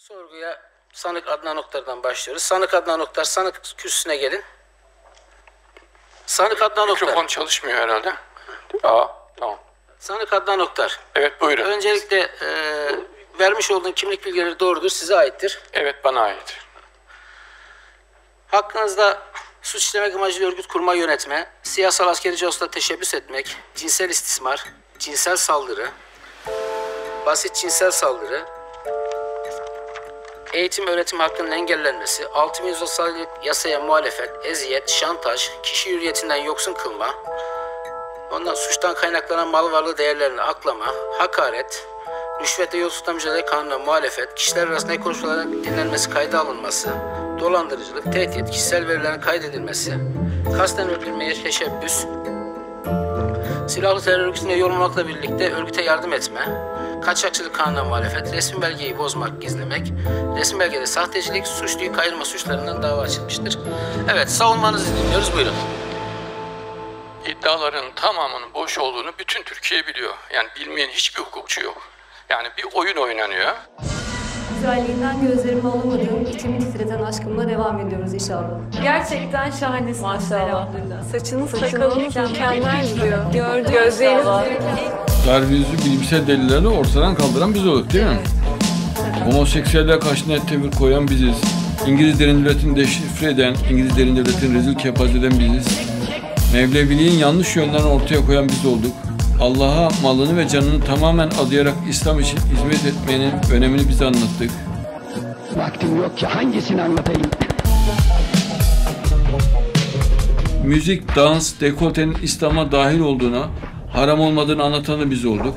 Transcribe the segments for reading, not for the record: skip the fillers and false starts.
Sorguya Sanık Adnan Oktar'dan başlıyoruz. Sanık Adnan Oktar, sanık kürsüsüne gelin. Sanık Adnan Oktar. Mikrofon çalışmıyor herhalde. Tamam. Sanık Adnan Oktar. Evet, buyurun. Öncelikle vermiş olduğun kimlik bilgileri doğrudur, size aittir. Evet, bana ait. Hakkınızda suç işlemek amacıyla örgüt kurma, yönetme, siyasal askeri casusla teşebbüs etmek, cinsel istismar, cinsel saldırı, basit cinsel saldırı, eğitim öğretim hakkının engellenmesi, 6136 yasaya muhalefet, eziyet, şantaj, kişi hürriyetinden yoksun kılma, ondan suçtan kaynaklanan mal varlığı değerlerini aklama, hakaret, rüşvet ve yolsuzlukla mücadele kanununa muhalefet, kişiler arasında ek konuşmaların dinlenmesi, kayda alınması, dolandırıcılık, tehdit, kişisel verilerin kaydedilmesi, kasten öldürmeye teşebbüs, silahlı terör örgütüne üye olmamakla birlikte örgüte yardım etme, kaçakçılık kanununa muhalefet, resmi belgeyi bozmak, gizlemek, resmi belgede sahtecilik, suçluyu kayırma suçlarından dava açılmıştır. Evet, savunmanızı dinliyoruz, buyurun. İddiaların tamamının boş olduğunu bütün Türkiye biliyor. Yani bilmeyen hiçbir hukukçu yok. Yani bir oyun oynanıyor. Güzelliğinden gözlerimi alamadığım, içimi titreten aşkımla devam ediyoruz inşallah. Gerçekten şahanesin. Maşallah. Saçınız mükemmel duruyor. Gördüm. Gözleriniz Darbe yüzü bilimsel delillerle ortadan kaldıran biz olduk, değil mi? Homoseksüelliğe karşı net tavır koyan biziz. İngiliz derin devletini deşifre eden, İngiliz derin devletini rezil kepaz eden biziz. Mevleviliğin yanlış yönlerini ortaya koyan biz olduk. Allah'a malını ve canını tamamen adayarak İslam için hizmet etmenin önemini bize anlattık. Vaktim yok ki hangisini anlatayım? Müzik, dans, dekoltenin İslam'a dahil olduğuna, haram olmadığını anlatanı biz olduk.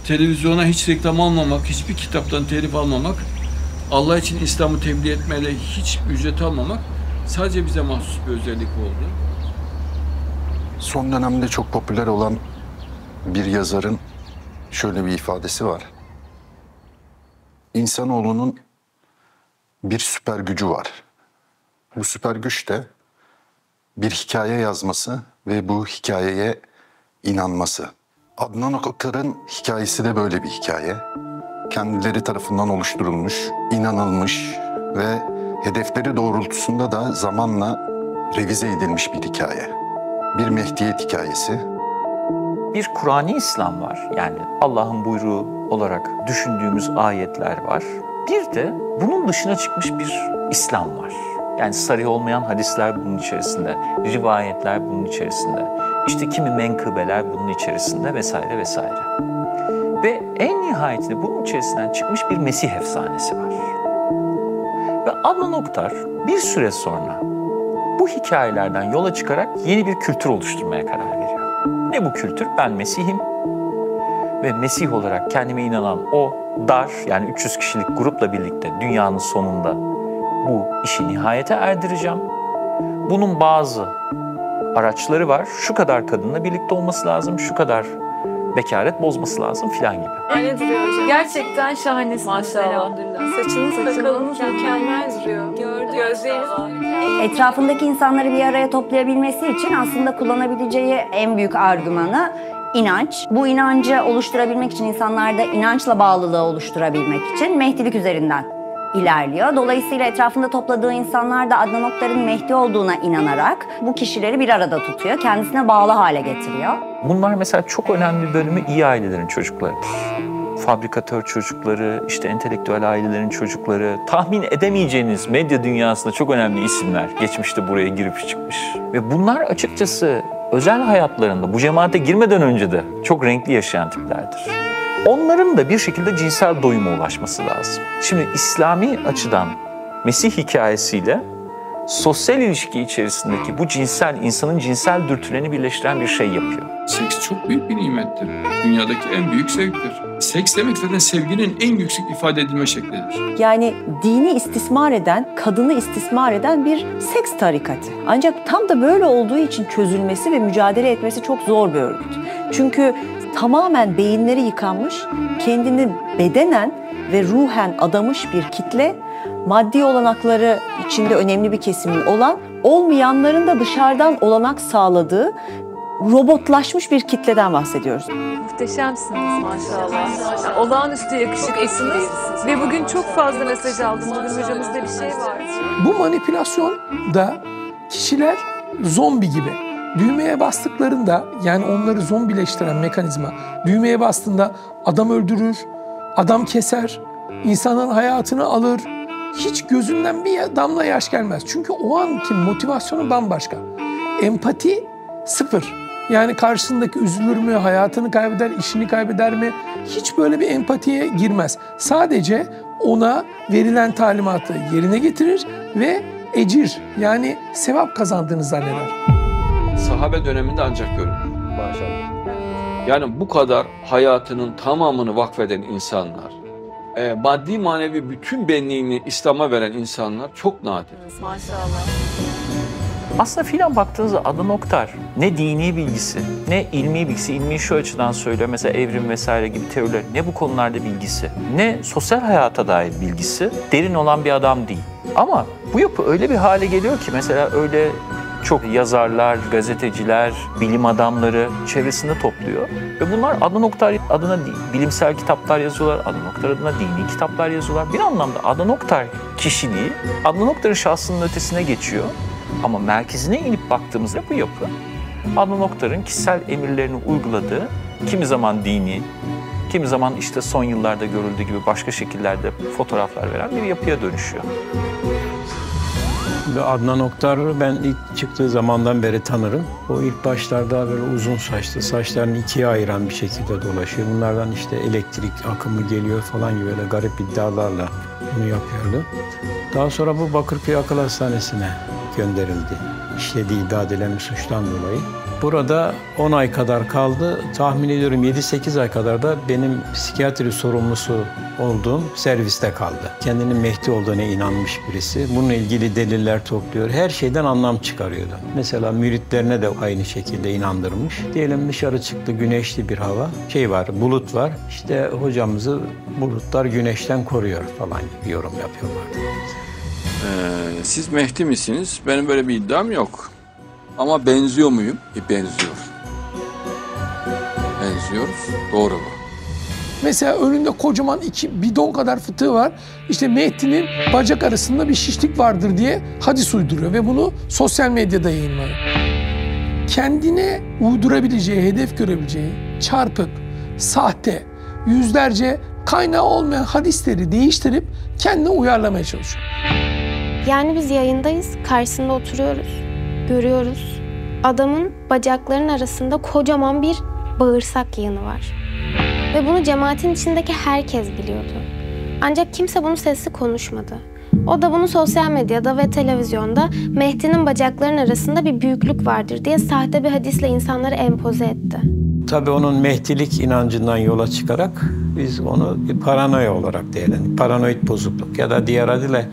Televizyona hiç reklam almamak, hiçbir kitaptan telif almamak, Allah için İslam'ı tebliğ etmeyle hiç ücret almamak sadece bize mahsus bir özellik oldu. Son dönemde çok popüler olan bir yazarın şöyle bir ifadesi var. İnsanoğlunun bir süper gücü var. Bu süper güç de bir hikaye yazması ve bu hikayeye inanması. Adnan Oktar'ın hikayesi de böyle bir hikaye. Kendileri tarafından oluşturulmuş, inanılmış ve hedefleri doğrultusunda da zamanla revize edilmiş bir hikaye. Bir Mehdiyet hikayesi. Bir Kur'an-ı İslam var. Yani Allah'ın buyruğu olarak düşündüğümüz ayetler var. Bir de bunun dışına çıkmış bir İslam var. Yani sarih olmayan hadisler bunun içerisinde, rivayetler bunun içerisinde, işte kimi menkıbeler bunun içerisinde vesaire vesaire. Ve en nihayetinde bunun içerisinden çıkmış bir Mesih efsanesi var. Ve Adnan Oktar bir süre sonra bu hikayelerden yola çıkarak yeni bir kültür oluşturmaya karar veriyor. Ne bu kültür? Ben Mesih'im ve Mesih olarak kendime inanan o dar, yani 300 kişilik grupla birlikte dünyanın sonunda bu işi nihayete erdireceğim. Bunun bazı araçları var. Şu kadar kadınla birlikte olması lazım, şu kadar bekaret bozması lazım filan gibi. öyle duruyor hocam. Gerçekten şahanesin. Maşallah. Saçınız mükemmel duruyor. Gördüm. Gözleriniz Etrafındaki insanları bir araya toplayabilmesi için aslında kullanabileceği en büyük argümanı inanç. Bu inancı oluşturabilmek için, insanlarda inançla bağlılığı oluşturabilmek için Mehdilik üzerinden ilerliyor. Dolayısıyla etrafında topladığı insanlar da Adnan Oktar'ın Mehdi olduğuna inanarak bu kişileri bir arada tutuyor, kendisine bağlı hale getiriyor. Bunlar mesela çok önemli bir bölümü iyi ailelerin çocuklarıdır. Fabrikatör çocukları, işte entelektüel ailelerin çocukları, tahmin edemeyeceğiniz medya dünyasında çok önemli isimler geçmişte buraya girip çıkmış. Ve bunlar açıkçası özel hayatlarında bu cemaate girmeden önce de çok renkli yaşayan tiplerdir. Onların da bir şekilde cinsel doyuma ulaşması lazım. Şimdi İslami açıdan Mesih hikayesiyle sosyal ilişki içerisindeki bu insanın cinsel dürtülerini birleştiren bir şey yapıyor. Seks çok büyük bir nimettir. Dünyadaki en büyük zevktir. Seks demek zaten sevginin en yüksek ifade edilme şeklidir. Yani dini istismar eden, kadını istismar eden bir seks tarikatı. Ancak tam da böyle olduğu için çözülmesi ve mücadele etmesi çok zor bir örgüt. Çünkü tamamen beyinleri yıkanmış, kendini bedenen ve ruhen adamış bir kitle, maddi olanakları içinde önemli bir kesimin olan, olmayanların da dışarıdan olanak sağladığı robotlaşmış bir kitleden bahsediyoruz. Muhteşemsiniz maşallah. Yani olağanüstü yakışıklısınız ve bugün çok fazla mesaj aldım. Bugün hocamızda bir şey var. Bu manipülasyonda kişiler zombi gibi. Düğmeye bastıklarında, yani onları zombileştiren mekanizma, düğmeye bastığında adam öldürür, adam keser, insanın hayatını alır. Hiç gözünden bir damla yaş gelmez. Çünkü o anki motivasyonu bambaşka. Empati sıfır. Yani karşısındaki üzülür mü, hayatını kaybeder, işini kaybeder mi? Hiç böyle bir empatiye girmez. Sadece ona verilen talimatı yerine getirir ve ecir, yani sevap kazandığını zanneder. Sahabe döneminde ancak görülür. Maşallah. Yani bu kadar hayatının tamamını vakfeden insanlar, maddi manevi bütün benliğini İslam'a veren insanlar çok nadir. Maşallah. Aslında filan baktığınızda Adnan Oktar ne dini bilgisi, ne ilmi bilgisi, ilmi şu açıdan söylüyor, mesela evrim vesaire gibi teoriler, ne bu konularda bilgisi, ne sosyal hayata dair bilgisi derin olan bir adam değil. Ama bu yapı öyle bir hale geliyor ki mesela öyle çok yazarlar, gazeteciler, bilim adamları çevresinde topluyor. Ve bunlar Adnan Oktar adına bilimsel kitaplar yazıyorlar, Adnan Oktar adına dini kitaplar yazıyorlar. Bir anlamda Adnan Oktar kişiliği, Adnan Oktar'ın şahsının ötesine geçiyor. Ama merkezine inip baktığımızda bu yapı, Adnan Oktar'ın kişisel emirlerini uyguladığı, kimi zaman dini, kimi zaman işte son yıllarda görüldüğü gibi başka şekillerde fotoğraflar veren bir yapıya dönüşüyor. Adnan Oktar'ı ben ilk çıktığı zamandan beri tanırım. O ilk başlarda böyle uzun saçlı, saçlarını ikiye ayıran bir şekilde dolaşıyor. Bunlardan işte elektrik akımı geliyor falan gibi böyle garip iddialarla bunu yapıyordu. Daha sonra bu Bakırköy Akıl Hastanesi'ne gönderildi. İşlediği iddia edilen bir suçtan dolayı. Burada 10 ay kadar kaldı. Tahmin ediyorum 7-8 ay kadar da benim psikiyatri sorumlusu olduğum serviste kaldı. Kendinin Mehdi olduğuna inanmış birisi. Bununla ilgili deliller topluyor. Her şeyden anlam çıkarıyordu. Mesela müritlerine de aynı şekilde inandırmış. Diyelim dışarı çıktı, güneşli bir hava. Bulut var. İşte hocamızı bulutlar güneşten koruyor falan gibi yorum yapıyorlardı. Siz Mehdi misiniz? Benim böyle bir iddiam yok. Ama benziyor muyum? Benziyor. Benziyoruz. Doğru bu. Mesela önünde kocaman 2 bidon kadar fıtığı var. İşte Mehdi'nin bacak arasında bir şişlik vardır diye hadis uyduruyor ve bunu sosyal medyada yayınlıyor. Kendine uydurabileceği, hedef görebileceği çarpık, sahte, yüzlerce kaynağı olmayan hadisleri değiştirip kendine uyarlamaya çalışıyor. Yani biz yayındayız, karşısında oturuyoruz, görüyoruz. Adamın bacaklarının arasında kocaman bir bağırsak yığını var. Ve bunu cemaatin içindeki herkes biliyordu. Ancak kimse bunu sesli konuşmadı. O da bunu sosyal medyada ve televizyonda Mehdi'nin bacaklarının arasında bir büyüklük vardır diye sahte bir hadisle insanları empoze etti. Tabii onun Mehdilik inancından yola çıkarak biz onu bir paranoya olarak değerlendiriyoruz. Paranoid bozukluk ya da diğer adıyla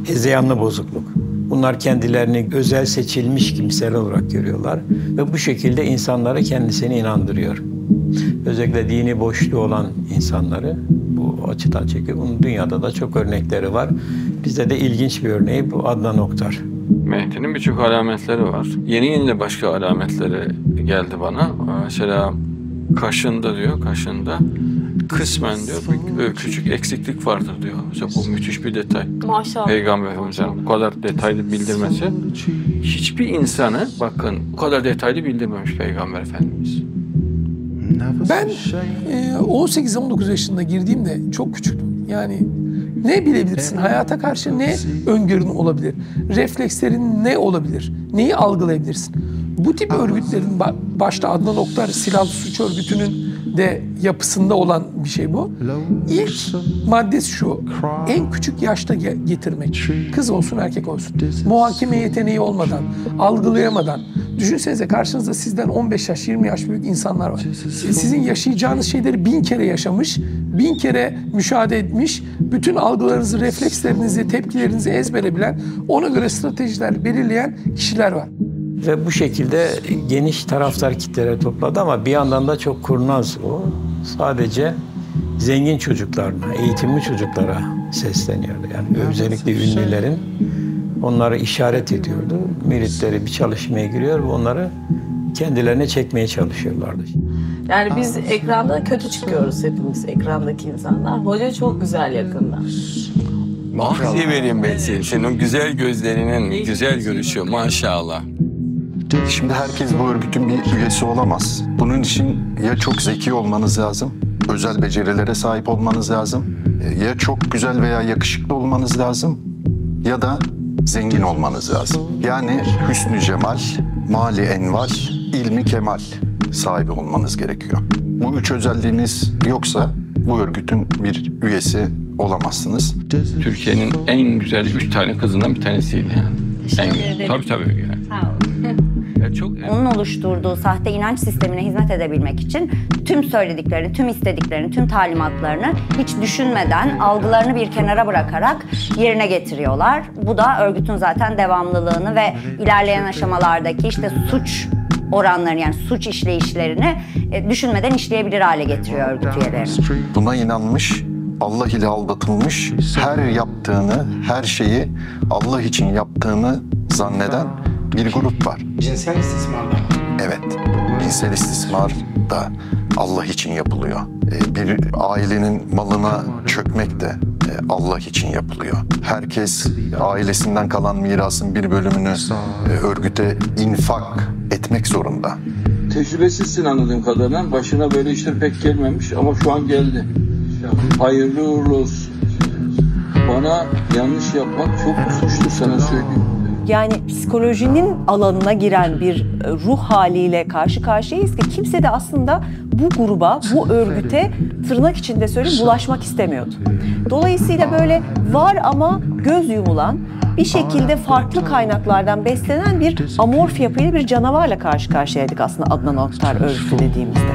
hezeyanlı bozukluk. Bunlar kendilerini özel seçilmiş kimseler olarak görüyorlar ve bu şekilde insanları kendisine inandırıyor. Özellikle dini boşluğu olan insanları bu açıdan çekiyor. Bunun dünyada da çok örnekleri var. Bizde de ilginç bir örneği bu Adnan Oktar. Mehdi'nin birçok alametleri var. Yeni başka alametleri geldi bana. Mesela kaşında diyor, kaşında kısmen diyor bir küçük eksiklik vardır diyor. Mesela bu müthiş bir detay. Maşallah. Peygamber Efendimiz'in bu kadar detaylı bildirmesi. Hiçbir insanı bakın bu kadar detaylı bildirmemiş Peygamber Efendimiz. Ben 18-19 yaşında girdiğimde çok küçüktüm. Yani ne bilebilirsin? Hayata karşı ne öngörün olabilir? Reflekslerin ne olabilir? Neyi algılayabilirsin? Bu tip örgütlerin başta Adnan Oktar silahlı suç örgütünün de yapısında olan bir şey bu. İlk maddesi şu, en küçük yaşta getirmek. Kız olsun erkek olsun. Muhakeme yeteneği olmadan, algılayamadan. Düşünsenize karşınızda sizden 15 yaş, 20 yaş büyük insanlar var. Sizin yaşayacağınız şeyleri 1000 kere yaşamış, 1000 kere müşahede etmiş, bütün algılarınızı, reflekslerinizi, tepkilerinizi ezbere bilen, ona göre stratejiler belirleyen kişiler var. Ve bu şekilde geniş taraftar kitlere topladı ama bir yandan da çok kurnaz o. Sadece zengin çocuklarına, eğitimli çocuklara sesleniyordu. Yani özellikle ünlülerin onları işaret ediyordu. Müritleri bir çalışmaya giriyor ve onları kendilerine çekmeye çalışıyorlardı. Yani biz ekranda kötü çıkıyoruz hepimiz, ekrandaki insanlar. Hoca çok güzel yakında. Mahfiye vereyim ben seni. Senin o güzel gözlerinin güzel görüşü maşallah. Şimdi herkes bu örgütün bir üyesi olamaz. Bunun için ya çok zeki olmanız lazım, özel becerilere sahip olmanız lazım, ya çok güzel veya yakışıklı olmanız lazım ya da zengin olmanız lazım. Yani hüsnü cemal, mali enval, ilmi kemal sahibi olmanız gerekiyor. Bu üç özelliğiniz yoksa bu örgütün bir üyesi olamazsınız. Türkiye'nin en güzel 3 tane kızından bir tanesiydi yani. Tabii. Yani. Onun oluşturduğu sahte inanç sistemine hizmet edebilmek için tüm söylediklerini, tüm istediklerini, tüm talimatlarını hiç düşünmeden algılarını bir kenara bırakarak yerine getiriyorlar. Bu da örgütün zaten devamlılığını ve ilerleyen aşamalardaki işte suç oranlarını, yani suç işleyişlerini düşünmeden işleyebilir hale getiriyor örgüt üyelerini. Buna inanmış, Allah ile aldatılmış, her yaptığını, her şeyi Allah için yaptığını zanneden bir grup var. Cinsel istismarda. Evet, cinsel istismar da Allah için yapılıyor. Bir ailenin malına çökmek de Allah için yapılıyor. Herkes ailesinden kalan mirasın bir bölümünü örgüte infak etmek zorunda. Tecrübesizsin anladığım kadarıyla. Başına böyle işler pek gelmemiş ama şu an geldi. Hayırlı uğurlu olsun. Bana yanlış yapmak çok suçlu, sana söyleyeyim. Yani psikolojinin alanına giren bir ruh haliyle karşı karşıyayız ki kimse de aslında bu gruba, bu örgüte tırnak içinde söyleyeyim bulaşmak istemiyordu. Dolayısıyla böyle var ama göz yumulan, bir şekilde farklı kaynaklardan beslenen bir amorf yapıyla bir canavarla karşı karşıyaydık aslında Adnan Oktar örgütü dediğimizde.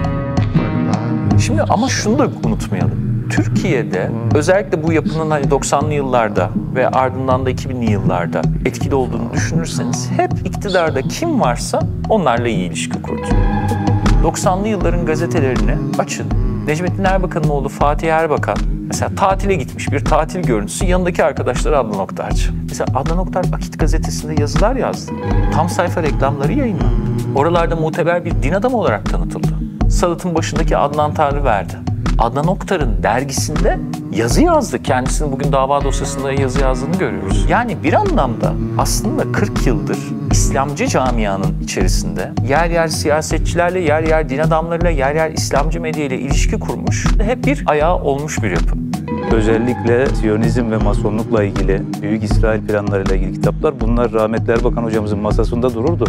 Şimdi ama şunu da unutmayalım. Türkiye'de özellikle bu yapının 90'lı yıllarda ve ardından da 2000'li yıllarda etkili olduğunu düşünürseniz hep iktidarda kim varsa onlarla iyi ilişki kurdu. 90'lı yılların gazetelerini açın. Necmettin Erbakan'ın oğlu Fatih Erbakan mesela tatile gitmiş, bir tatil görüntüsü, yanındaki arkadaşları Adnan Oktarcı. Mesela Adnan Oktar Akit gazetesinde yazılar yazdı. Tam sayfa reklamları yayınlandı. Oralarda muteber bir din adamı olarak tanıtıldı. Salat'ın başındaki Adnan Tanrıverdi. Adnan Oktar'ın dergisinde yazı yazdı. Kendisinin bugün dava dosyasında yazı yazdığını görüyoruz. Yani bir anlamda aslında 40 yıldır İslamcı camianın içerisinde yer yer siyasetçilerle, yer yer din adamlarıyla, yer yer İslamcı medyayla ilişki kurmuş, hep bir ayağı olmuş bir yapı. Özellikle Siyonizm ve Masonlukla ilgili, Büyük İsrail planlarıyla ilgili kitaplar, bunlar rahmetli Erbakan hocamızın masasında dururdu.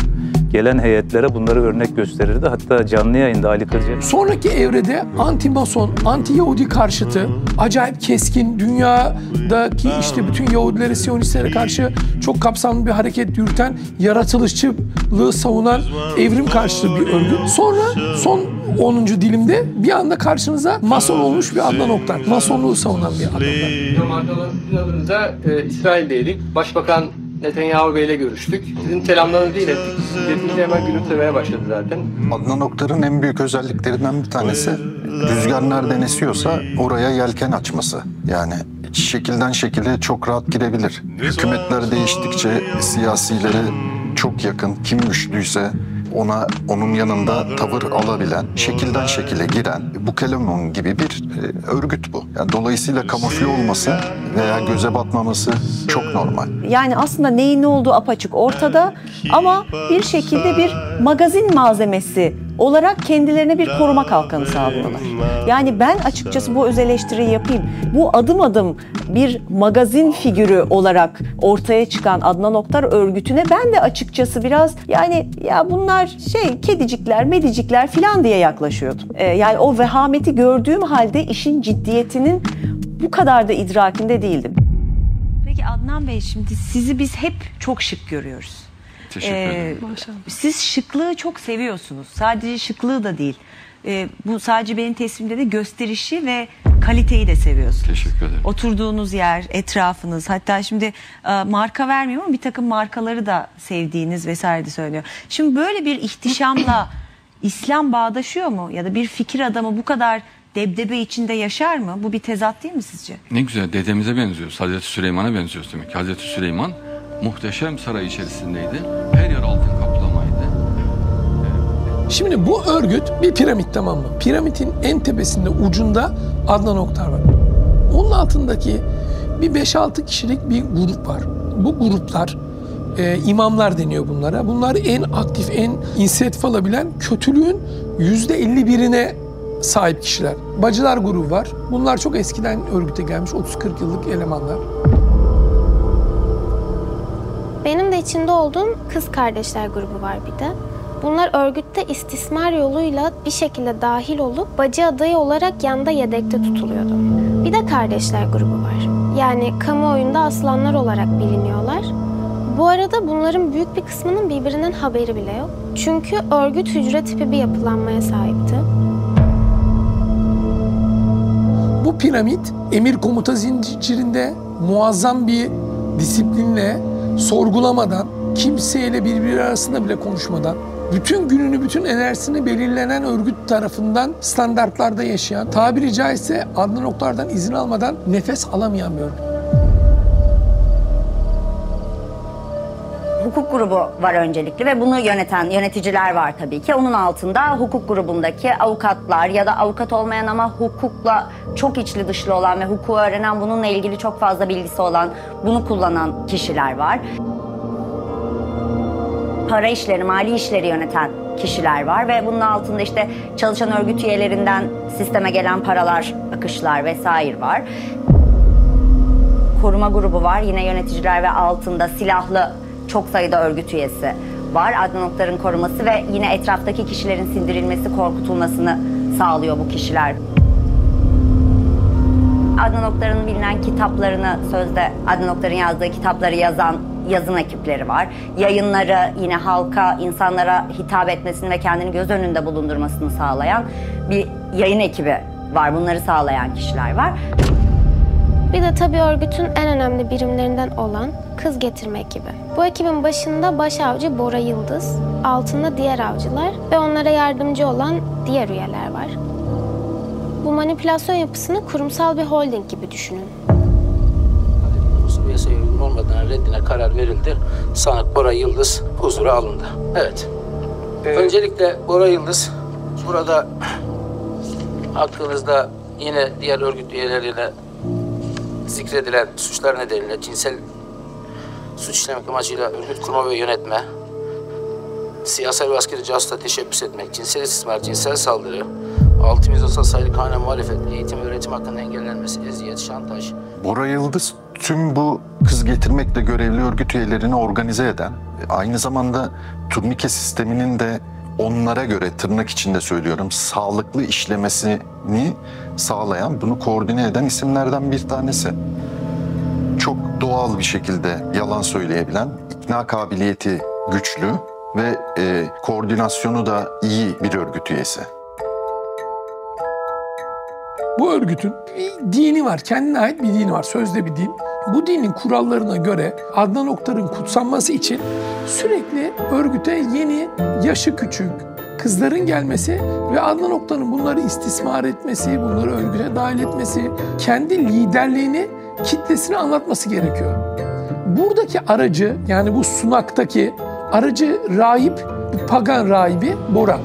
Gelen heyetlere bunları örnek gösterirdi. Hatta canlı yayında Ali Kırca. Sonraki evrede anti-Mason, anti-Yahudi karşıtı, acayip keskin, dünyadaki işte bütün Yahudilere, Siyonistlere karşı çok kapsamlı bir hareket yürüten, yaratılışçılığı savunan evrim karşıtı bir örgüt. Sonra son 10. dilimde bir anda karşınıza Mason olmuş bir Adnan Oktar. Masonluğu savunan bir Adnan Oktar. Adnan'da İsrail'deydik. Başbakan Netanyahu Bey'le görüştük. Sizin selamlarınızı ilettik. Dediğince hemen gülümsemeye başladı zaten. Adnan Oktar'ın en büyük özelliklerinden bir tanesi rüzgar nereden esiyorsa oraya yelken açması. Yani şekilden şekile çok rahat girebilir. Hükümetler değiştikçe siyasilere çok yakın, kim güçlüyse onun yanında tavır alabilen, şekilden şekile giren Bukelemon gibi bir örgüt bu. Yani dolayısıyla kamufle olması veya göze batmaması çok normal. Yani aslında neyin ne olduğu apaçık ortada ama bir şekilde bir magazin malzemesi olarak kendilerine bir koruma kalkanı sağlıyorlar. Yani ben açıkçası bu öz eleştiriyi yapayım. Bu adım adım bir magazin figürü olarak ortaya çıkan Adnan Oktar örgütüne ben de açıkçası biraz yani ya bunlar kedicikler, medicikler falan diye yaklaşıyordum. Yani o vehameti gördüğüm halde işin ciddiyetinin bu kadar da idrakinde değildim. Peki Adnan Bey, şimdi sizi biz hep çok şık görüyoruz. Teşekkür ederim. Siz şıklığı çok seviyorsunuz. Sadece şıklığı da değil. Bu sadece benim teslimimde de gösterişi ve kaliteyi de seviyorsunuz. Teşekkür ederim. Oturduğunuz yer, etrafınız, hatta şimdi marka vermiyorum ama bir takım markaları da sevdiğiniz vesaire de söylüyor. Şimdi böyle bir ihtişamla İslam bağdaşıyor mu? Ya da bir fikir adamı bu kadar debdebe içinde yaşar mı? Bu bir tezat değil mi sizce? Ne güzel, dedemize benziyoruz. Hazreti Süleyman'a benziyoruz demek ki. Hazreti Süleyman muhteşem saray içerisindeydi. Her yer altın kaplamaydı. Şimdi bu örgüt bir piramit, tamam mı? Piramidin en tepesinde ucunda Adnan Oktar var. Onun altındaki bir 5-6 kişilik bir grup var. Bu gruplar imamlar deniyor bunlara. Bunlar en aktif, en inisiyatif alabilen kötülüğün %51'ine sahip kişiler. Bacılar grubu var. Bunlar çok eskiden örgüte gelmiş 30-40 yıllık elemanlar. Benim de içinde olduğum kız kardeşler grubu var bir de. Bunlar örgütte istismar yoluyla bir şekilde dahil olup bacı adayı olarak yanda yedekte tutuluyordu. Bir de kardeşler grubu var. Yani kamuoyunda aslanlar olarak biliniyorlar. Bu arada bunların büyük bir kısmının birbirinden haberi bile yok. Çünkü örgüt hücre tipi bir yapılanmaya sahipti. Bu piramit emir komuta zincirinde muazzam bir disiplinle, sorgulamadan, kimseyle birbiri arasında bile konuşmadan, bütün gününü, bütün enerjisini belirlenen örgüt tarafından standartlarda yaşayan, tabiri caizse Adnan Oktar'dan izin almadan nefes alamayan bir örgüt. Hukuk grubu var öncelikli ve bunu yöneten yöneticiler var tabii ki. Onun altında hukuk grubundaki avukatlar ya da avukat olmayan ama hukukla çok içli dışlı olan ve hukuku öğrenen, bununla ilgili çok fazla bilgisi olan, bunu kullanan kişiler var. Para işleri, mali işleri yöneten kişiler var ve bunun altında işte çalışan örgüt üyelerinden sisteme gelen paralar, akışlar vesaire var. Koruma grubu var, yine yöneticiler ve altında silahlı çok sayıda örgüt üyesi var. Adnan Oktar'ın koruması ve yine etraftaki kişilerin sindirilmesi, korkutulmasını sağlıyor bu kişiler. Adnan Oktar'ın bilinen kitaplarını, sözde Adnan Oktar'ın yazdığı kitapları yazan yazım ekipleri var. Yayınları yine halka, insanlara hitap etmesini ve kendini göz önünde bulundurmasını sağlayan bir yayın ekibi var. Bunları sağlayan kişiler var. Bir de tabii örgütün en önemli birimlerinden olan kız getirme ekibi. Bu ekibin başında başavcı Bora Yıldız, altında diğer avcılar ve onlara yardımcı olan diğer üyeler var. Bu manipülasyon yapısını kurumsal bir holding gibi düşünün. Yasaya uygun olmadığına reddine karar verildi. Sanık Bora Yıldız huzura alındı. Evet. Öncelikle Bora Yıldız burada aklınızda yine diğer örgüt üyeleriyle zikredilen suçlar nedeniyle cinsel suç işlemek amacıyla örgüt kurma ve yönetme, siyasal ve askeri casusla teşebbüs etmek, cinsel istismar, cinsel saldırı, 636 sayılı kanuna muhalefet, eğitim ve öğretim hakkının engellenmesi, eziyet, şantaj. Bora Yıldız tüm bu kız getirmekle görevli örgüt üyelerini organize eden, aynı zamanda turnike sisteminin de onlara göre, tırnak içinde söylüyorum, sağlıklı işlemesini sağlayan, bunu koordine eden isimlerden bir tanesi. Çok doğal bir şekilde yalan söyleyebilen, ikna kabiliyeti güçlü ve koordinasyonu da iyi bir örgüt üyesi. Bu örgütün bir dini var, kendine ait bir dini var, sözde bir din. Bu dinin kurallarına göre Adnan Oktar'ın kutsanması için sürekli örgüte yeni, yaşı küçük kızların gelmesi ve Adnan Oktar'ın bunları istismar etmesi, bunları örgüte dahil etmesi, kendi liderliğini kitlesine anlatması gerekiyor. Buradaki aracı, yani bu sunaktaki aracı rahip, pagan rahibi Bora.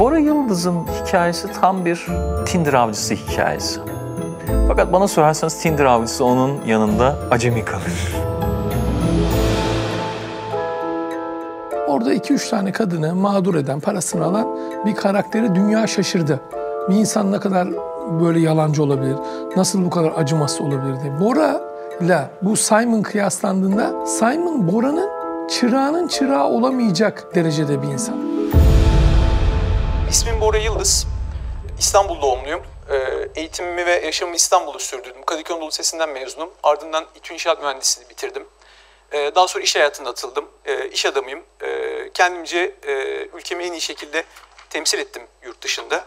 Bora Yıldız'ın hikayesi tam bir Tinder avcısı hikayesi. Fakat bana sorarsanız Tinder avcısı onun yanında acemi kalır. Orada 2-3 tane kadını mağdur eden, parasını alan bir karakteri dünya şaşırdı. Bir insan ne kadar böyle yalancı olabilir, nasıl bu kadar acımasız olabilir diye. Bora ile bu Simon kıyaslandığında Simon Bora'nın çırağının çırağı olamayacak derecede bir insan. İsmim Bora Yıldız. İstanbul doğumluyum. Eğitimimi ve yaşamımı İstanbul'da sürdürdüm. Kadıköy Anadolu Lisesi'nden mezunum. Ardından İTÜ İnşaat Mühendisliğini bitirdim. Daha sonra iş hayatına atıldım. İş adamıyım. Kendimce ülkemi en iyi şekilde temsil ettim yurt dışında.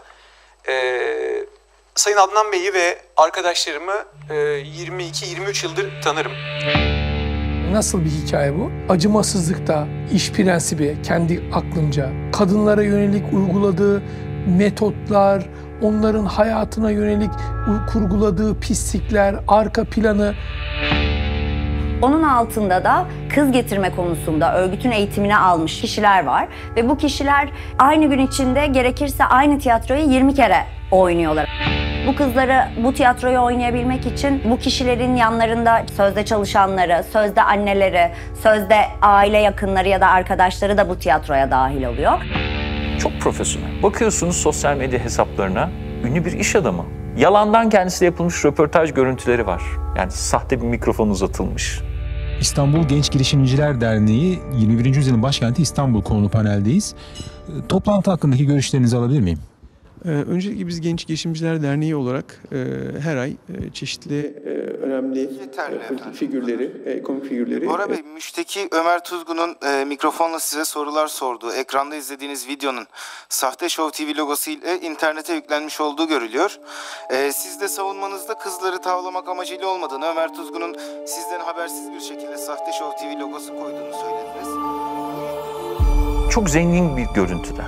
Sayın Adnan Bey'i ve arkadaşlarımı 22-23 yıldır tanırım. Nasıl bir hikaye bu? Acımasızlıkta, iş prensibi, kendi aklınca, kadınlara yönelik uyguladığı metotlar, onların hayatına yönelik kurguladığı pislikler, arka planı. Onun altında da kız getirme konusunda örgütün eğitimini almış kişiler var. Ve bu kişiler aynı gün içinde gerekirse aynı tiyatroyu 20 kere oynuyorlar. Bu kızları bu tiyatroyu oynayabilmek için bu kişilerin yanlarında sözde çalışanları, sözde anneleri, sözde aile yakınları ya da arkadaşları da bu tiyatroya dahil oluyor. Çok profesyonel. Bakıyorsunuz sosyal medya hesaplarına, ünlü bir iş adamı. Yalandan kendisiyle yapılmış röportaj görüntüleri var. Yani sahte bir mikrofon uzatılmış. İstanbul Genç Girişimciler Derneği 21. yüzyılın başkenti İstanbul konulu paneldeyiz. Toplantı hakkındaki görüşlerinizi alabilir miyim? Öncelikle biz Genç Girişimciler Derneği olarak her ay çeşitli önemli politik figürleri, komik figürleri... Bora Bey, müşteki Ömer Tuzgun'un mikrofonla size sorular sorduğu, ekranda izlediğiniz videonun sahte Show TV logosu ile internete yüklenmiş olduğu görülüyor. Siz de savunmanızda kızları tavlamak amacıyla olmadığını, Ömer Tuzgun'un sizden habersiz bir şekilde sahte Show TV logosu koyduğunu söylediniz. Çok zengin bir görüntüde.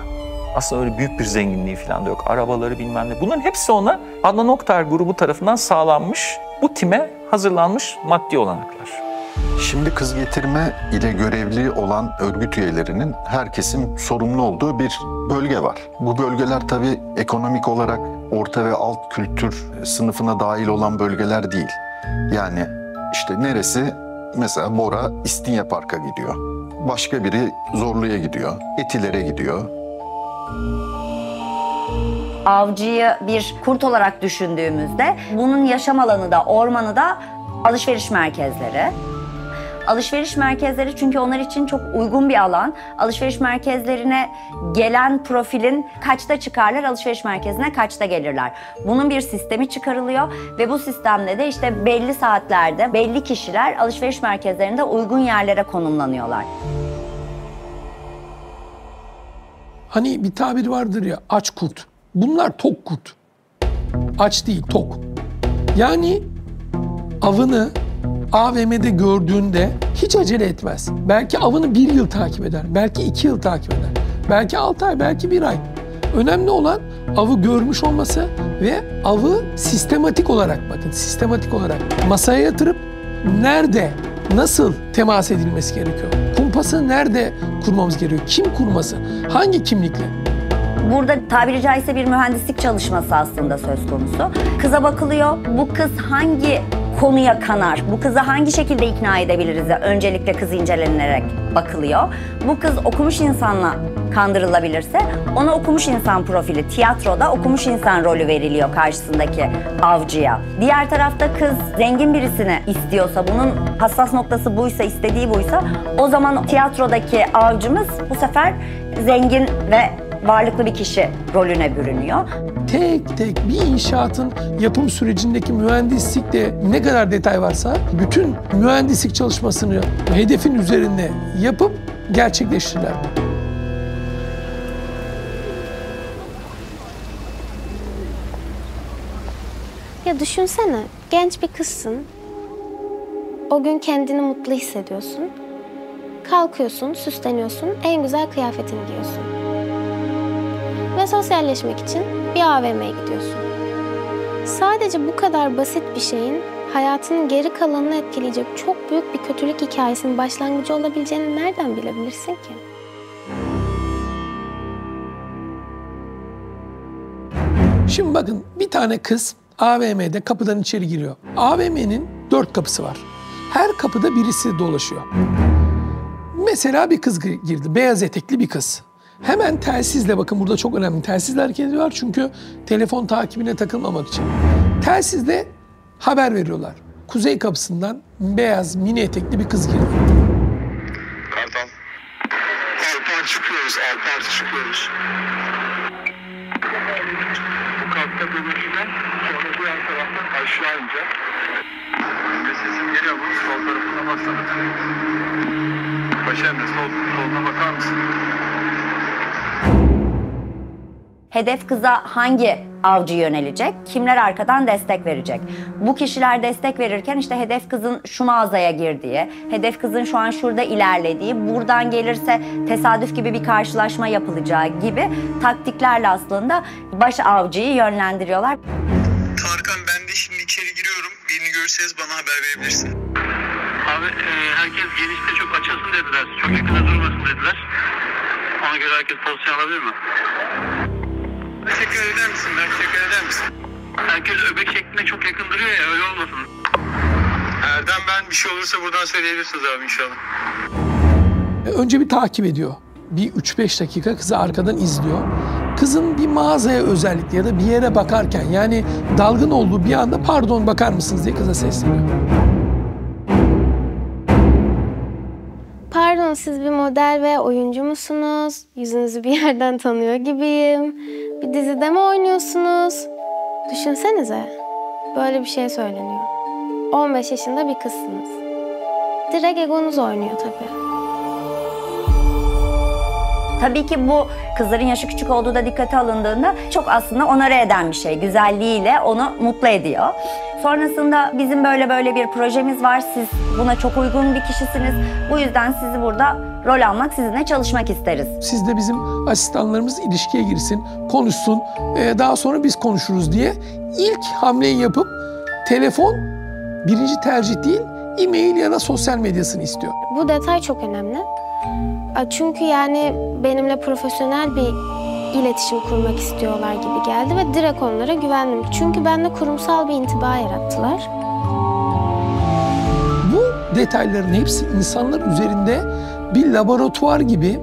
Aslında öyle büyük bir zenginliği falan da yok. Arabaları bilmem ne. Bunların hepsi ona Adnan Oktar grubu tarafından sağlanmış, bu time hazırlanmış maddi olanaklar. Şimdi kız getirme ile görevli olan örgüt üyelerinin her kesim sorumlu olduğu bir bölge var. Bu bölgeler tabii ekonomik olarak orta ve alt kültür sınıfına dahil olan bölgeler değil. Yani işte neresi? Mesela Bora İstinye Park'a gidiyor. Başka biri Zorlu'ya gidiyor. Etiler'e gidiyor. Avcıyı bir kurt olarak düşündüğümüzde bunun yaşam alanı da ormanı da alışveriş merkezleri. Alışveriş merkezleri çünkü onlar için çok uygun bir alan. Alışveriş merkezlerine gelen profilin kaçta çıkarlar, alışveriş merkezine kaçta gelirler. Bunun bir sistemi çıkarılıyor ve bu sistemde de işte belli saatlerde belli kişiler alışveriş merkezlerinde uygun yerlere konumlanıyorlar. Hani bir tabir vardır ya, aç kurt. Bunlar tok kurt. Aç değil, tok. Yani avını AVM'de gördüğünde hiç acele etmez. Belki avını 1 yıl takip eder, belki 2 yıl takip eder. Belki 6 ay, belki 1 ay. Önemli olan avı görmüş olması ve avı sistematik olarak, bakın sistematik olarak masaya yatırıp nerede, nasıl temas edilmesi gerekiyor? Kumpası nerede kurmamız gerekiyor? Kim kurması? Hangi kimlikle? Burada tabiri caizse bir mühendislik çalışması aslında söz konusu. Kıza bakılıyor, bu kız hangi konuya kanar, bu kızı hangi şekilde ikna edebiliriz de öncelikle kız incelenerek bakılıyor. Bu kız okumuş insanla kandırılabilirse ona okumuş insan profili, tiyatroda okumuş insan rolü veriliyor karşısındaki avcıya. Diğer tarafta kız zengin birisini istiyorsa, bunun hassas noktası buysa, istediği buysa, o zaman tiyatrodaki avcımız bu sefer zengin ve varlıklı bir kişi rolüne bürünüyor. Tek tek bir inşaatın yapım sürecindeki mühendislikte ne kadar detay varsa bütün mühendislik çalışmasını hedefin üzerinde yapıp gerçekleştirirler. Ya düşünsene, genç bir kızsın. O gün kendini mutlu hissediyorsun. Kalkıyorsun, süsleniyorsun, en güzel kıyafetini giyiyorsun. Ve sosyalleşmek için bir AVM'ye gidiyorsun. Sadece bu kadar basit bir şeyin hayatının geri kalanını etkileyecek çok büyük bir kötülük hikayesinin başlangıcı olabileceğini nereden bilebilirsin ki? Şimdi bakın, bir tane kız AVM'de kapıdan içeri giriyor. AVM'nin 4 kapısı var. Her kapıda birisi dolaşıyor. Mesela bir kız girdi, beyaz etekli bir kız. Hemen telsizle, bakın burada çok önemli, telsizle hareket ediyorlar çünkü telefon takibine takılmamak için. Telsizle haber veriyorlar. Kuzey kapısından beyaz mini etekli bir kız girdi. Kartal. Alpar çıkıyoruz, Alpar çıkıyoruz. Bu katta bölümünden sonra diğer taraftan aşağı ineceğim. Sesim geliyor mu? Sol tarafına baksana. Paşa Emre, soluna bakar mısın? Hedef kıza hangi avcı yönelecek? Kimler arkadan destek verecek? Bu kişiler destek verirken işte hedef kızın şu mağazaya girdiği, hedef kızın şu an şurada ilerlediği, buradan gelirse tesadüf gibi bir karşılaşma yapılacağı gibi taktiklerle aslında baş avcıyı Tarkan, ben de şimdi içeri giriyorum. Birini görürseniz bana haber verebilirsin. AVM Abi herkes gelişte çok açılsın dediler. Çok yakında durmasın dediler. Ona göre herkes pozisyon alabilir mi? Teşekkür eder misin? Teşekkür eder misin? Herkes öbek şeklinde çok yakın duruyor ya, öyle olmasın. Erdem, ben bir şey olursa buradan söyleyebilirsiniz abi inşallah. Önce bir takip ediyor. Bir 3-5 dakika kızı arkadan izliyor. Kızın bir mağazaya özellikle ya da bir yere bakarken, yani dalgın olduğu bir anda pardon bakar mısınız diye kıza sesleniyor. Pardon, siz bir model ve oyuncu musunuz? Yüzünüzü bir yerden tanıyor gibiyim. Bir dizide mi oynuyorsunuz? Düşünsenize, böyle bir şey söyleniyor. 15 yaşında bir kızsınız. Direkt egonuz oynuyor tabii. Tabii ki bu kızların yaşı küçük olduğu da dikkate alındığında çok aslında onore eden bir şey. Güzelliğiyle onu mutlu ediyor. Sonrasında bizim böyle bir projemiz var. Siz buna çok uygun bir kişisiniz. Bu yüzden sizi burada rol almak, sizinle çalışmak isteriz. Siz de bizim asistanlarımız ilişkiye girsin, konuşsun, daha sonra biz konuşuruz diye ilk hamleyi yapıp telefon birinci tercih değil, e-mail ya da sosyal medyasını istiyor. Bu detay çok önemli. Çünkü yani benimle profesyonel bir iletişim kurmak istiyorlar gibi geldi ve direkt onlara güvendim. Çünkü bende kurumsal bir intiba yarattılar. Bu detayların hepsi insanlar üzerinde bir laboratuvar gibi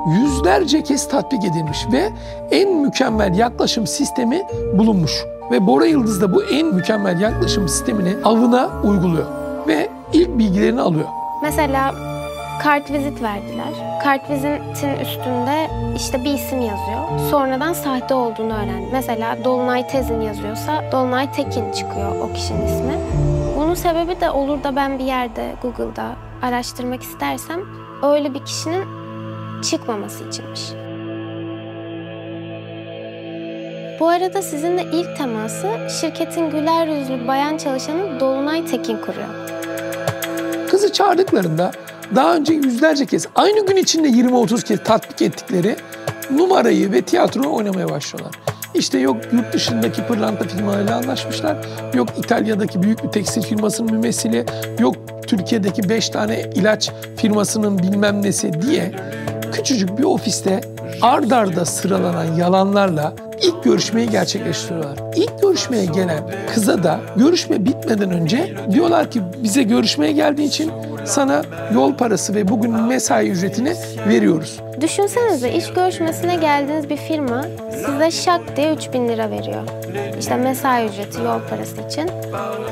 yüzlerce kez tatbik edilmiş ve en mükemmel yaklaşım sistemi bulunmuş. Ve Bora Yıldız da bu en mükemmel yaklaşım sistemini avına uyguluyor ve ilk bilgilerini alıyor. Mesela kartvizit verdiler. Kartvizitin üstünde işte bir isim yazıyor. Sonradan sahte olduğunu öğrendim. Mesela Dolunay Tezin yazıyorsa Dolunay Tekin çıkıyor o kişinin ismi. Bunun sebebi de olur da ben bir yerde Google'da araştırmak istersem öyle bir kişinin çıkmaması içinmiş. Bu arada sizinle ilk teması şirketin güler yüzlü bayan çalışanı Dolunay Tekin kuruyor. Kızı çağırdıklarında daha önce yüzlerce kez, aynı gün içinde 20-30 kez tatbik ettikleri numarayı ve tiyatroyu oynamaya başlıyorlar. İşte yok yurt dışındaki pırlanta firmalarıyla anlaşmışlar, yok İtalya'daki büyük bir tekstil firmasının mümessili, yok Türkiye'deki 5 tane ilaç firmasının bilmem nesi diye küçücük bir ofiste ard arda sıralanan yalanlarla ilk görüşmeyi gerçekleştiriyorlar. İlk görüşmeye gelen kıza da görüşme bitmeden önce diyorlar ki bize görüşmeye geldiğin için sana yol parası ve bugünün mesai ücretini veriyoruz. Düşünsenize, iş görüşmesine geldiğiniz bir firma size şak diye 3.000 lira veriyor. İşte mesai ücreti, yol parası için.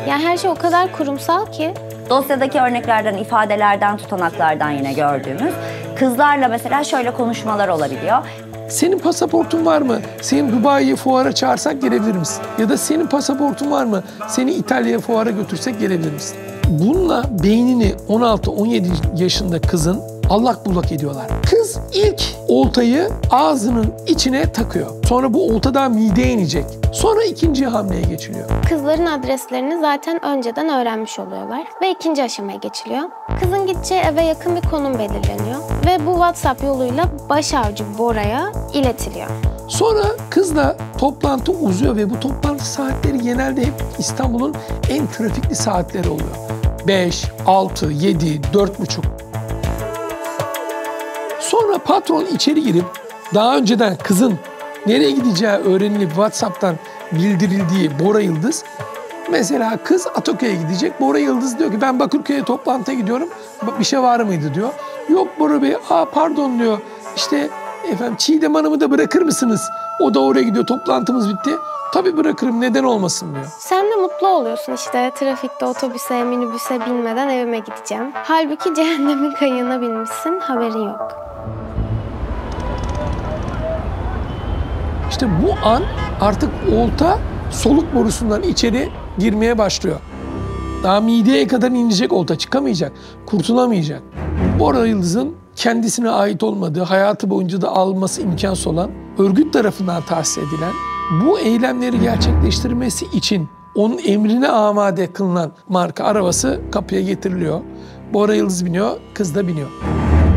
Yani her şey o kadar kurumsal ki. Dosyadaki örneklerden, ifadelerden, tutanaklardan yine gördüğümüz kızlarla mesela şöyle konuşmalar olabiliyor. Senin pasaportun var mı? Seni Dubai'ye fuara çağırsak gelebilir misin? Ya da senin pasaportun var mı? Seni İtalya'ya fuara götürsek gelebilir misin? Bununla beynini 16-17 yaşında kızın allak bullak ediyorlar. Kız ilk oltayı ağzının içine takıyor. Sonra bu oltadan mideye inecek. Sonra ikinci hamleye geçiliyor. Kızların adreslerini zaten önceden öğrenmiş oluyorlar ve ikinci aşamaya geçiliyor. Kızın gideceği eve yakın bir konum belirleniyor ve bu WhatsApp yoluyla başavcı Bora'ya iletiliyor. Sonra kızla toplantı uzuyor ve bu toplantı saatleri genelde hep İstanbul'un en trafikli saatleri oluyor. 5, 6, 7, 4.30. Sonra patron içeri girip daha önceden kızın nereye gideceği öğrenilip WhatsApp'tan bildirildiği Bora Yıldız, mesela kız Atoköy'e gidecek. Bora Yıldız diyor ki ben Bakırköy'e toplantıya gidiyorum. Bir şey var mıydı diyor. Yok Bora Bey, pardon diyor. İşte efendim Çiğdem Hanım'ı da bırakır mısınız? O da oraya gidiyor, toplantımız bitti. Tabii bırakırım, neden olmasın diyor. Sen de mutlu oluyorsun işte, trafikte otobüse, minibüse binmeden evime gideceğim. Halbuki cehennemin kayığına binmişsin, haberin yok. İşte bu an artık olta soluk borusundan içeri girmeye başlıyor. Daha mideye kadar inecek olta, çıkamayacak, kurtulamayacak. Bora Yıldız'ın kendisine ait olmadığı, hayatı boyunca da alması imkansız olan, örgüt tarafından tahsis edilen, bu eylemleri gerçekleştirmesi için onun emrine amade kılınan marka arabası kapıya getiriliyor. Bora Yıldız biniyor, kız da biniyor.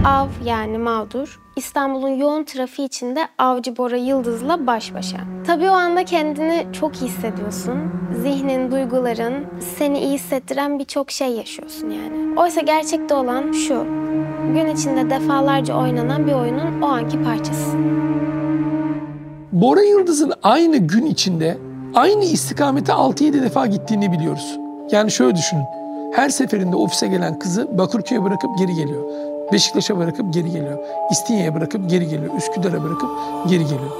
Av yani mağdur, İstanbul'un yoğun trafiği içinde Avcı Bora Yıldız'la baş başa. Tabii o anda kendini çok iyi hissediyorsun. Zihnin, duyguların seni iyi hissettiren birçok şey yaşıyorsun yani. Oysa gerçekte olan şu, gün içinde defalarca oynanan bir oyunun o anki parçası. Bora Yıldız'ın aynı gün içinde aynı istikamete 6-7 defa gittiğini biliyoruz. Yani şöyle düşünün. Her seferinde ofise gelen kızı Bakırköy'e bırakıp geri geliyor. Beşiktaş'a bırakıp geri geliyor. İstinye'ye bırakıp geri geliyor. Üsküdar'a bırakıp geri geliyor.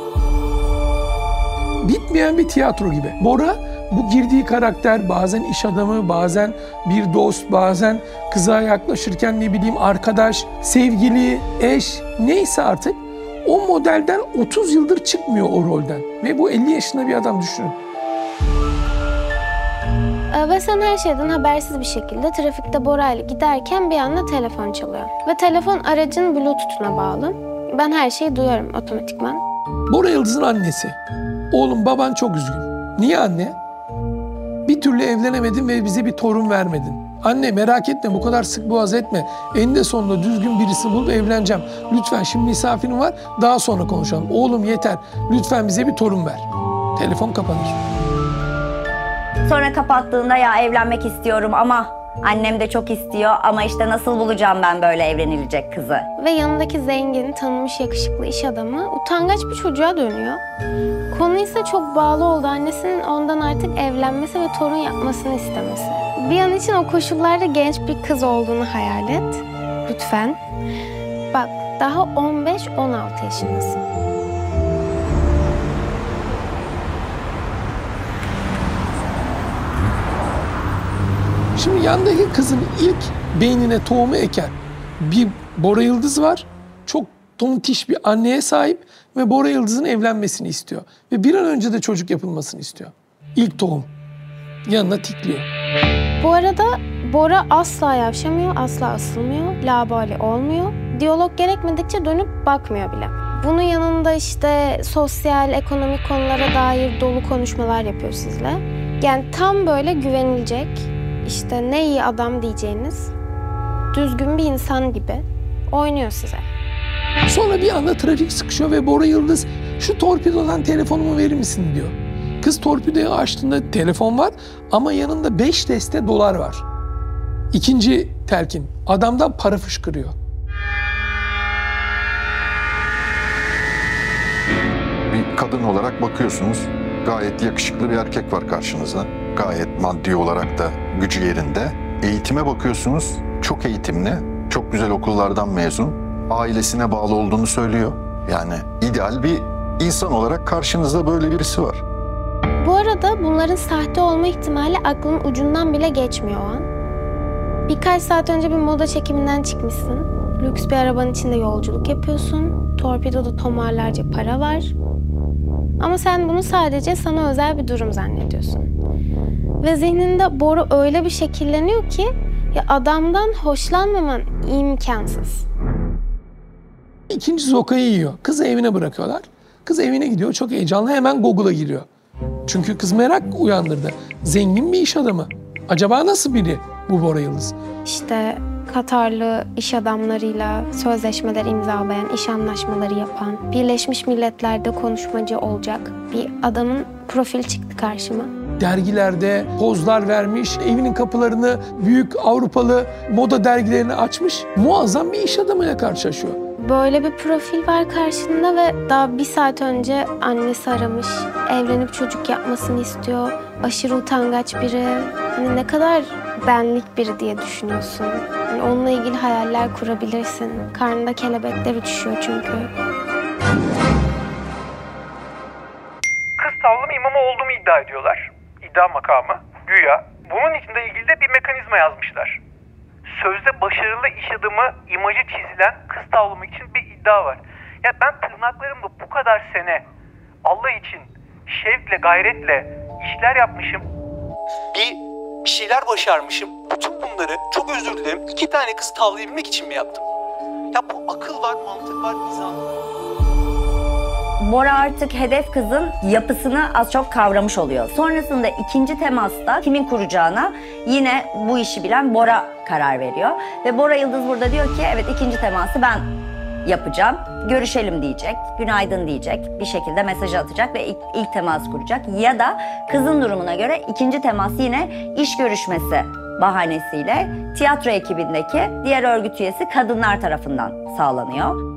Bitmeyen bir tiyatro gibi. Bora bu girdiği karakter bazen iş adamı, bazen bir dost, bazen kıza yaklaşırken ne bileyim arkadaş, sevgili, eş neyse artık o modelden 30 yıldır çıkmıyor o rolden. Ve bu 50 yaşında bir adam düşünün. Ve sen her şeyden habersiz bir şekilde trafikte Bora'yla giderken bir anda telefon çalıyor. Ve telefon aracın Bluetooth'una bağlı. Ben her şeyi duyuyorum otomatikman. Bora Yıldız'ın annesi. Oğlum baban çok üzgün. Niye anne? Bir türlü evlenemedin ve bize bir torun vermedin. Anne merak etme, bu kadar sık boğaz etme. Eninde sonunda düzgün birisini bulup evleneceğim. Lütfen şimdi misafirim var, daha sonra konuşalım. Oğlum yeter, lütfen bize bir torun ver. Telefon kapanır. Sonra kapattığında ya evlenmek istiyorum ama annem de çok istiyor ama işte nasıl bulacağım ben böyle evlenilecek kızı? Ve yanındaki zengin, tanınmış yakışıklı iş adamı utangaç bir çocuğa dönüyor. Konu ise çok bağlı oldu annesinin ondan artık evlenmesi ve torun yapmasını istemesi. Bir an için o koşullarda genç bir kız olduğunu hayal et. Lütfen. Bak daha 15-16 yaşındasın. Şimdi yandaki kızın ilk beynine tohumu eken bir Bora Yıldız var. Çok tontiş bir anneye sahip ve Bora Yıldız'ın evlenmesini istiyor. Ve bir an önce de çocuk yapılmasını istiyor. İlk tohum. Yanına tikliyor. Bu arada Bora asla yavşamıyor, asla asılmıyor, labali olmuyor. Diyalog gerekmedikçe dönüp bakmıyor bile. Bunun yanında işte sosyal, ekonomik konulara dair dolu konuşmalar yapıyor sizle. Yani tam böyle güvenilecek, işte ne iyi adam diyeceğiniz düzgün bir insan gibi oynuyor size. Sonra bir anda trafik sıkışıyor ve Bora Yıldız şu torpidodan telefonumu verir misin diyor. Kız torpidoyu açtığında telefon var ama yanında 5 deste dolar var. İkinci telkin, adamdan para fışkırıyor. Bir kadın olarak bakıyorsunuz, gayet yakışıklı bir erkek var karşınızda. Gayet maddi olarak da gücü yerinde. Eğitime bakıyorsunuz, çok eğitimli, çok güzel okullardan mezun. Ailesine bağlı olduğunu söylüyor. Yani ideal bir insan olarak karşınızda böyle birisi var. Bu arada bunların sahte olma ihtimali aklının ucundan bile geçmiyor o an. Birkaç saat önce bir moda çekiminden çıkmışsın. Lüks bir arabanın içinde yolculuk yapıyorsun. Torpidoda tomarlarca para var. Ama sen bunu sadece sana özel bir durum zannediyorsun. Ve zihninde Bora öyle bir şekilleniyor ki ya adamdan hoşlanmaman imkansız. İkinci zokayı yiyor. Kızı evine bırakıyorlar. Kız evine gidiyor, çok heyecanlı, hemen Google'a giriyor. Çünkü kız merak uyandırdı. Zengin bir iş adamı. Acaba nasıl biri bu Bora Yıldız? İşte Katarlı iş adamlarıyla sözleşmeler imzalayan, iş anlaşmaları yapan, Birleşmiş Milletler'de konuşmacı olacak bir adamın profili çıktı karşıma. Dergilerde pozlar vermiş, evinin kapılarını büyük Avrupalı moda dergilerine açmış. Muazzam bir iş adamıyla karşılaşıyor. Böyle bir profil var karşında ve daha bir saat önce annesi aramış. Evlenip çocuk yapmasını istiyor. Aşırı utangaç biri. Hani ne kadar benlik biri diye düşünüyorsun. Hani onunla ilgili hayaller kurabilirsin. Karnında kelebekler uçuşuyor çünkü. Kız tavlama imamı olduğumu iddia ediyorlar. İddia makamı, güya. Bunun içinde ilgili de bir mekanizma yazmışlar. Sözde başarılı iş adamı imajı çizilen kız tavlamak için bir iddia var. Ya ben tırnaklarımla bu kadar sene Allah için şevkle, gayretle işler yapmışım. Bir şeyler başarmışım. Bütün bunları çok özür dilerim 2 tane kızı tavlayabilmek için mi yaptım? Ya bu akıl var, mantık var, mizan var. Bora artık hedef kızın yapısını az çok kavramış oluyor. Sonrasında ikinci temasta kimin kuracağına yine bu işi bilen Bora karar veriyor. Ve Bora Yıldız burada diyor ki evet ikinci teması ben yapacağım. Görüşelim diyecek, günaydın diyecek, bir şekilde mesajı atacak ve ilk temas kuracak. Ya da kızın durumuna göre ikinci temas yine iş görüşmesi bahanesiyle tiyatro ekibindeki diğer örgüt üyesi kadınlar tarafından sağlanıyor.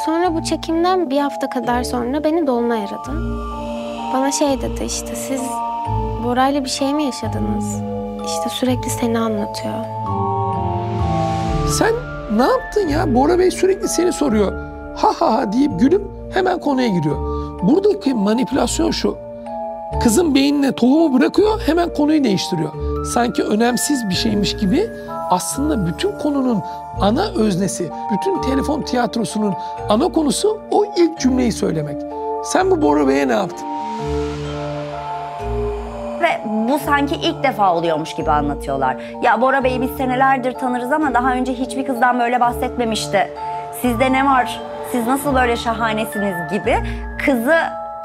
Sonra bu çekimden bir hafta kadar sonra beni Dolunay aradı. Bana şey dedi, işte siz Bora'yla bir şey mi yaşadınız? İşte sürekli seni anlatıyor. Sen ne yaptın ya? Bora Bey sürekli seni soruyor. Ha ha ha deyip gülüp hemen konuya giriyor. Buradaki manipülasyon şu. Kızın beynine tohumu bırakıyor, hemen konuyu değiştiriyor. Sanki önemsiz bir şeymiş gibi aslında bütün konunun ana öznesi, bütün telefon tiyatrosunun ana konusu o ilk cümleyi söylemek. Sen bu Bora Bey'e ne yaptın? Ve bu sanki ilk defa oluyormuş gibi anlatıyorlar. Ya Bora Bey'i biz senelerdir tanırız ama daha önce hiçbir kızdan böyle bahsetmemişti. Sizde ne var? Siz nasıl böyle şahanesiniz gibi kızı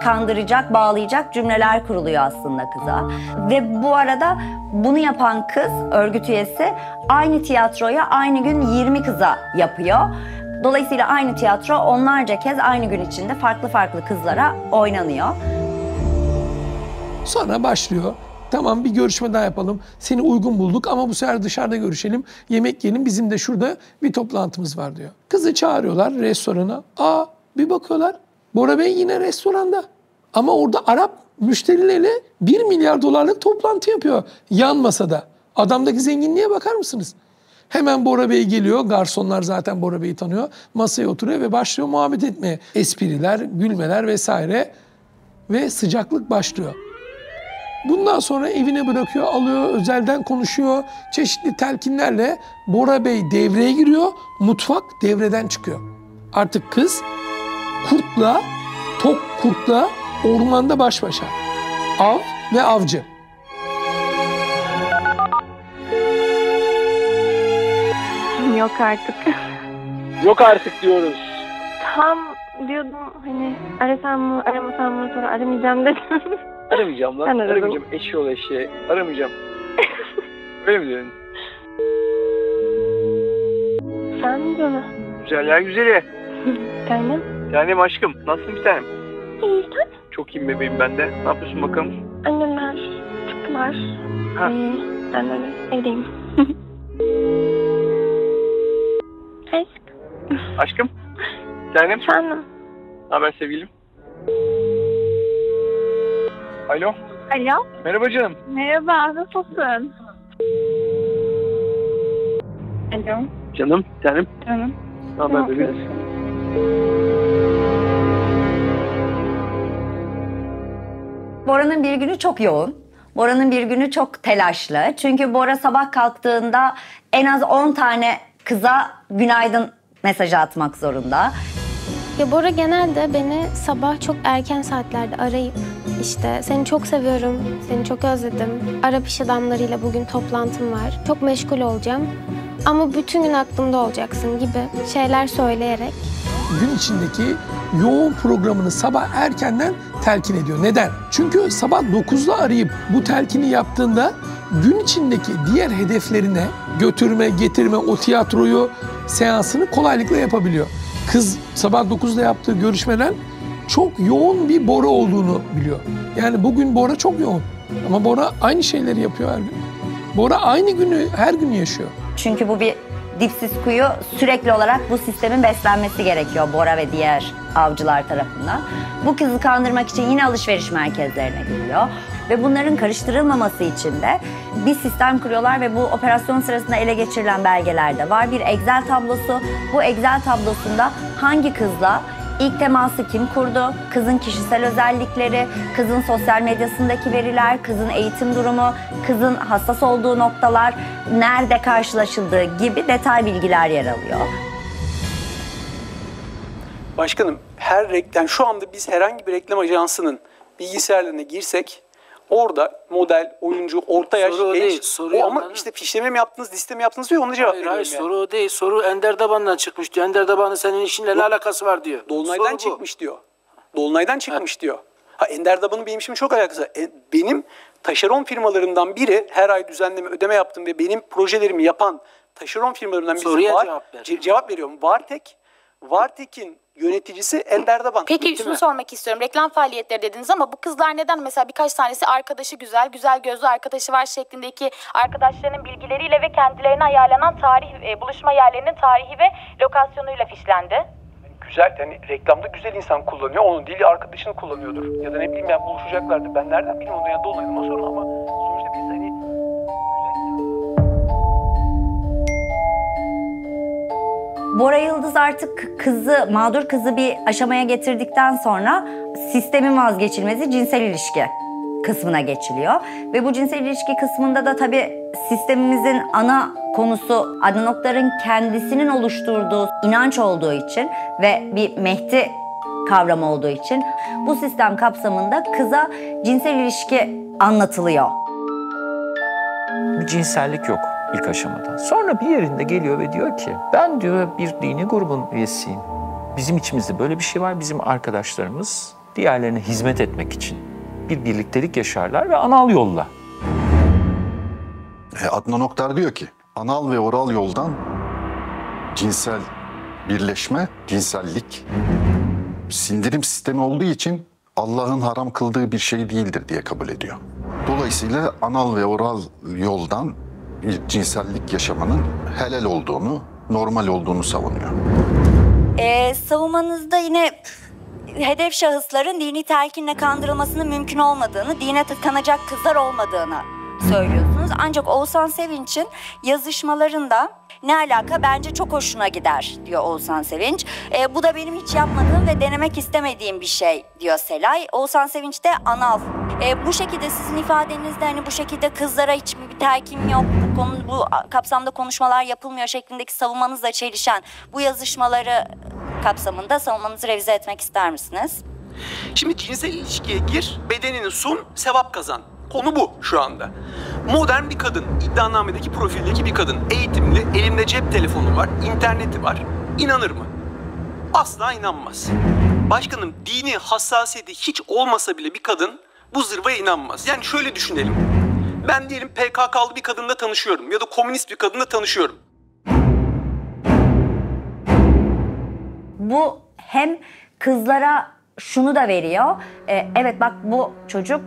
kandıracak, bağlayacak cümleler kuruluyor aslında kıza. Ve bu arada bunu yapan kız, örgüt üyesi aynı tiyatroya aynı gün 20 kıza yapıyor. Dolayısıyla aynı tiyatro onlarca kez aynı gün içinde farklı kızlara oynanıyor. Sonra başlıyor. Tamam bir görüşme daha yapalım. Seni uygun bulduk ama bu sefer dışarıda görüşelim. Yemek yiyelim. Bizim de şurada bir toplantımız var diyor. Kızı çağırıyorlar restorana. Bir bakıyorlar. Bora Bey yine restoranda. Ama orada Arap müşterilerle 1 milyar dolarlık toplantı yapıyor. Yan masada. Adamdaki zenginliğe bakar mısınız? Hemen Bora Bey geliyor. Garsonlar zaten Bora Bey'i tanıyor. Masaya oturuyor ve başlıyor muhabbet etmeye. Espriler, gülmeler vesaire. Ve sıcaklık başlıyor. Bundan sonra evine bırakıyor, alıyor, özelden konuşuyor. Çeşitli telkinlerle Bora Bey devreye giriyor. Mutfak devreden çıkıyor. Artık kız kurtla, tok kurtla ormanda baş başa. Av ve avcı. Yok artık. Yok artık diyoruz. Tam diyordum hani arasam mı aramasam mı, sonra aramayacağım dedim. Aramayacağım lan. Ben aradım. Aramayacağım. Eşi ol eşeğe. Aramayacağım. Öyle mi diyorsun? Sen mi diyorsun? Güzeller güzeli. Tanem. Tanem aşkım. Nasılsın bir tanem? İyi sen? Çok iyiyim bebeğim ben de. Ne yapıyorsun bakalım? Annemler çıktılar. Ha. Ben de evdeyim. Aşk. Aşkım. Tanem. Efendim. Ne haber sevgilim? Alo. Alo. Merhaba canım. Merhaba, nasılsın? Alo. Canım, canım. Canım. Ne haber bebeğim? Bora'nın bir günü çok yoğun. Bora'nın bir günü çok telaşlı. Çünkü Bora sabah kalktığında en az 10 tane kıza günaydın mesajı atmak zorunda. Ya Bora genelde beni sabah çok erken saatlerde arayıp işte seni çok seviyorum, seni çok özledim. Arap iş adamlarıyla bugün toplantım var. Çok meşgul olacağım ama bütün gün aklımda olacaksın gibi şeyler söyleyerek. Gün içindeki yoğun programını sabah erkenden telkin ediyor. Neden? Çünkü sabah 9'da arayıp bu telkini yaptığında gün içindeki diğer hedeflerine götürme, getirme, o tiyatroyu, seansını kolaylıkla yapabiliyor. Kız sabah 9'da yaptığı görüşmeden çok yoğun bir Bora olduğunu biliyor. Yani bugün Bora çok yoğun. Ama Bora aynı şeyleri yapıyor her gün. Bora aynı günü her gün yaşıyor. Çünkü bu bir dipsiz kuyu, sürekli olarak bu sistemin beslenmesi gerekiyor Bora ve diğer avcılar tarafından. Bu kızı kandırmak için yine alışveriş merkezlerine gidiyor. Ve bunların karıştırılmaması için de bir sistem kuruyorlar ve bu operasyon sırasında ele geçirilen belgelerde var. Bir Excel tablosu. Bu Excel tablosunda hangi kızla ilk teması kim kurdu, kızın kişisel özellikleri, kızın sosyal medyasındaki veriler, kızın eğitim durumu, kızın hassas olduğu noktalar, nerede karşılaşıldığı gibi detay bilgiler yer alıyor. Başkanım, yani şu anda biz herhangi bir reklam ajansının bilgisayarlarına girsek orada model, oyuncu, orta yaş, soru genç. değil, soruyu ama anladın. işte fişleme mi yaptınız, liste mi yaptınız diyor, ona cevap veriyorum Hayır, yani. soru o değil. Soru Ender Daban'dan çıkmış diyor. Ender Daban'ın senin işinle ne alakası var diyor. Dolunay'dan Soru bu. çıkmış diyor. Dolunay'dan çıkmış diyor. Ender Daba'nın benim şimdi çok alakası var. Benim taşeron firmalarımdan biri, her ay düzenleme ödeme yaptım ve benim projelerimi yapan taşeron firmalarından birisi Soruya var. cevap ver. Veriyorum. Vartek'in yöneticisi Ender Daban. Peki şunu sormak istiyorum. Reklam faaliyetleri dediniz ama bu kızlar neden mesela birkaç tanesi arkadaşı güzel gözlü arkadaşı var şeklindeki arkadaşlarının bilgileriyle ve kendilerine ayarlanan buluşma yerlerinin tarihi ve lokasyonuyla fişlendi? Güzel, yani reklamda güzel insan kullanıyor, onun değil arkadaşını kullanıyordur. Ya da ne bileyim, buluşacaklardır. Ben nereden bileyim onu, yani Dolunay'ın o sorun ama sonuçta biz hani... Bora Yıldız artık mağdur kızı bir aşamaya getirdikten sonra sistemin vazgeçilmezi cinsel ilişki kısmına geçiliyor. Ve bu cinsel ilişki kısmında da tabii sistemimizin ana konusu Adnan Oktar'ın kendisinin oluşturduğu inanç olduğu için ve bir Mehdi kavramı olduğu için bu sistem kapsamında kıza cinsel ilişki anlatılıyor. Bir cinsellik yok ilk aşamada. Sonra bir yerinde geliyor ve diyor ki ben diyor bir dini grubun üyesiyim. Bizim içimizde böyle bir şey var. Bizim arkadaşlarımız diğerlerine hizmet etmek için bir birliktelik yaşarlar ve anal yolla. Adnan Oktar diyor ki anal ve oral yoldan cinsel birleşme, cinsellik sindirim sistemi olduğu için Allah'ın haram kıldığı bir şey değildir diye kabul ediyor. Dolayısıyla anal ve oral yoldan bir cinsellik yaşamanın helal olduğunu, normal olduğunu savunuyor. Savunmanızda yine hedef şahısların dini telkinle kandırılmasının mümkün olmadığını, dine tıkanacak kızlar olmadığını söylüyorsunuz. Ancak Oğuzhan Sevinç'in yazışmalarında ne alaka, bence çok hoşuna gider diyor Oğuzhan Sevinç. Bu da benim hiç yapmadığım ve denemek istemediğim bir şey diyor Selay. Oğuzhan Sevinç de anal. Bu şekilde sizin ifadenizde hani bu şekilde kızlara hiçbir telkin yok, bu kapsamda konuşmalar yapılmıyor şeklindeki savunmanızla çelişen bu yazışmaları kapsamında savunmanızı revize etmek ister misiniz? Şimdi cinsel ilişkiye gir, bedenini sun, sevap kazan. Konu bu şu anda. Modern bir kadın, iddianamedeki profildeki bir kadın, eğitimli, elinde cep telefonu var, interneti var. İnanır mı? Asla inanmaz. Başkanım, dini hassasiyeti hiç olmasa bile bir kadın bu zırvaya inanmaz. Yani şöyle düşünelim. Ben diyelim PKK'lı bir kadınla tanışıyorum ya da komünist bir kadınla tanışıyorum. Bu hem kızlara şunu da veriyor. Evet bak, bu çocuk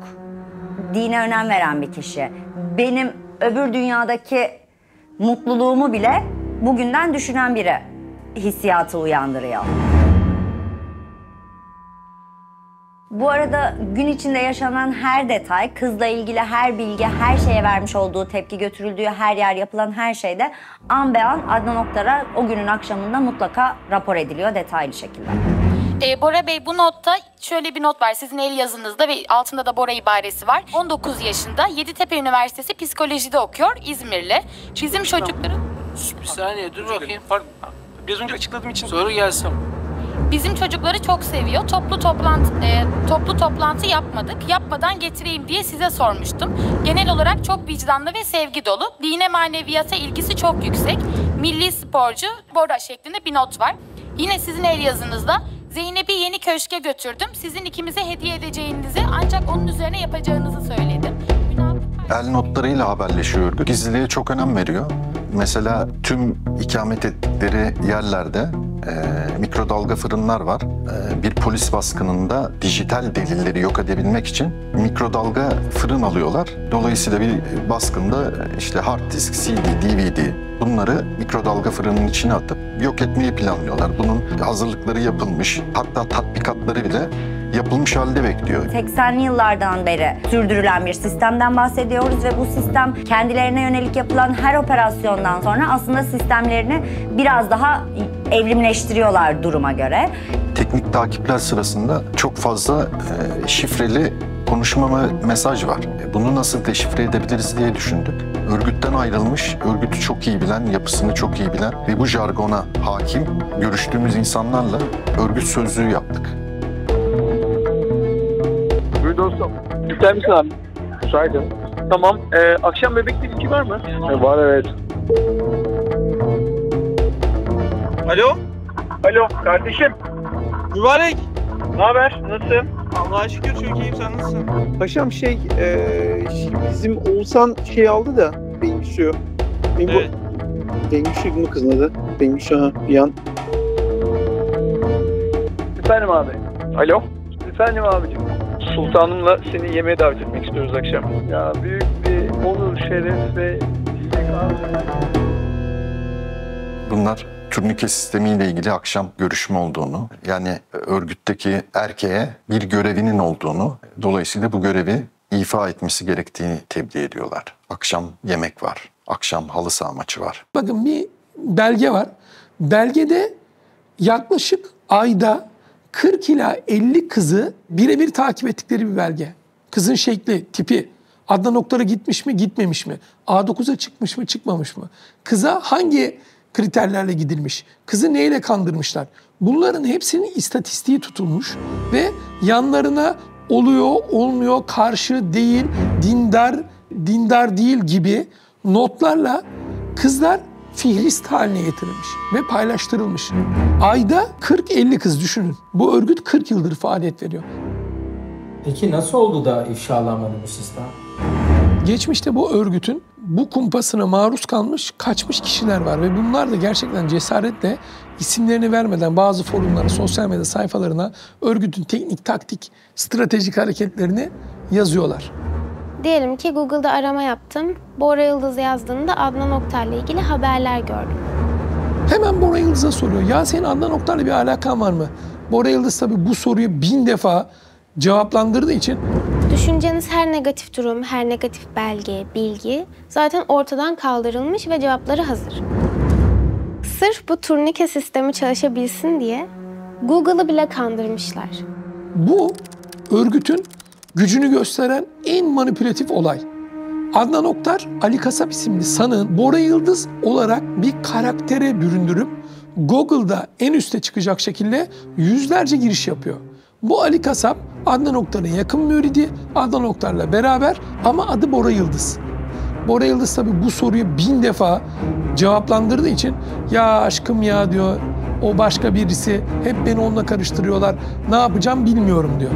dine önem veren bir kişi. Benim öbür dünyadaki mutluluğumu bile bugünden düşünen biri hissiyatı uyandırıyor. Bu arada gün içinde yaşanan her detay, kızla ilgili her bilgi, her şeye vermiş olduğu tepki, götürüldüğü her yer, yapılan her şeyde an be an Adnan Oktar'a o günün akşamında mutlaka rapor ediliyor detaylı şekilde. Bora Bey, bu notta şöyle bir not var sizin el yazınızda ve altında da Bora ibaresi var. 19 yaşında Yeditepe Üniversitesi Psikoloji'de okuyor, İzmirli. Bizim çocukların... Bir saniye dur bakayım. Biraz önce açıkladığım için... Soru gelsin. Bizim çocukları çok seviyor. Toplu toplantı yapmadık. Yapmadan getireyim diye size sormuştum. Genel olarak çok vicdanlı ve sevgi dolu. Dine maneviyata ilgisi çok yüksek. Milli sporcu Bora şeklinde bir not var. Yine sizin el yazınızda Zeynep'i yeni köşke götürdüm. Sizin ikimize hediye edeceğinizi ancak onun üzerine yapacağınızı söyledim. El notlarıyla haberleşiyor örgüt. Gizliliğe çok önem veriyor. Mesela tüm ikamet ettikleri yerlerde mikrodalga fırınlar var. Bir polis baskınında dijital delilleri yok edebilmek için mikrodalga fırın alıyorlar. Dolayısıyla bir baskında işte hard disk, CD, DVD bunları mikrodalga fırının içine atıp yok etmeyi planlıyorlar. Bunun hazırlıkları yapılmış, hatta tatbikatları bile yapılmış halde bekliyor. 80'li yıllardan beri sürdürülen bir sistemden bahsediyoruz ve bu sistem kendilerine yönelik yapılan her operasyondan sonra aslında sistemlerini biraz daha evrimleştiriyorlar duruma göre. Teknik takipler sırasında çok fazla şifreli konuşma ve mesaj var. Bunu nasıl deşifre edebiliriz diye düşündük. Örgütten ayrılmış, örgütü çok iyi bilen, yapısını çok iyi bilen ve bu jargona hakim görüştüğümüz insanlarla örgüt sözlüğü yaptık. Buyur dostum. İster misin abi? Müsaitim. Tamam. Akşam bebekte ilgi var mı? Var evet. Alo? Alo kardeşim. Mübarek. Ne haber? Nasılsın? Allah'a şükür çok iyiyim, sen nasılsın? Paşam bizim Oğuzhan aldı da Bengüsü. Evet. Bengüsü bu kızın adı. Bengüsü yan. Efendim abi. Alo. Efendim abicim. Sultanımla seni yemeğe davet etmek istiyoruz akşam. Ya büyük bir onur, şeref ve Bunlar turnike sistemiyle ilgili akşam görüşme olduğunu, yani örgütteki erkeğe bir görevinin olduğunu, dolayısıyla bu görevi ifa etmesi gerektiğini tebliğ ediyorlar. Akşam yemek var, akşam halı saha maçı var. Bakın bir belge var. Belgede yaklaşık ayda 40 ila 50 kızı birebir takip ettikleri bir belge. Kızın şekli, tipi, Adnan Oktar'a gitmiş mi, gitmemiş mi? A9'a çıkmış mı, çıkmamış mı? Kıza hangi kriterlerle gidilmiş? Kızı neyle kandırmışlar? Bunların hepsinin istatistiği tutulmuş ve yanlarına oluyor, olmuyor, karşı değil, dindar değil gibi notlarla kızlar fihrist haline getirilmiş ve paylaştırılmış. Ayda 40-50 kız düşünün. Bu örgüt 40 yıldır faaliyet veriyor. Peki nasıl oldu da ifşalanmadı bu sistem? Geçmişte bu örgütün bu kumpasına maruz kalmış, kaçmış kişiler var ve bunlar da gerçekten cesaretle isimlerini vermeden bazı forumlara, sosyal medya sayfalarına örgütün teknik, taktik, stratejik hareketlerini yazıyorlar. Diyelim ki Google'da arama yaptım. Bora Yıldız yazdığında Adnan Oktar'la ilgili haberler gördüm. Hemen Bora Yıldız'a soruyor. Ya senin Adnan Oktar'la bir alakan var mı? Bora Yıldız tabii bu soruyu 1000 defa cevaplandırdığı için... Düşünceniz her negatif durum, her negatif belge, bilgi zaten ortadan kaldırılmış ve cevapları hazır. Sırf bu turnike sistemi çalışabilsin diye Google'ı bile kandırmışlar. Bu örgütün gücünü gösteren en manipülatif olay. Adnan Oktar, Ali Kasap isimli sanığın Bora Yıldız olarak bir karaktere büründürüp Google'da en üste çıkacak şekilde yüzlerce giriş yapıyor. Bu Ali Kasap, Adnan Oktar'ın yakın müridi, Adnan Oktar'la beraber ama adı Bora Yıldız. Bora Yıldız tabii bu soruyu 1000 defa cevaplandırdığı için ya aşkım ya diyor, o başka birisi, hep beni onunla karıştırıyorlar, ne yapacağım bilmiyorum diyor.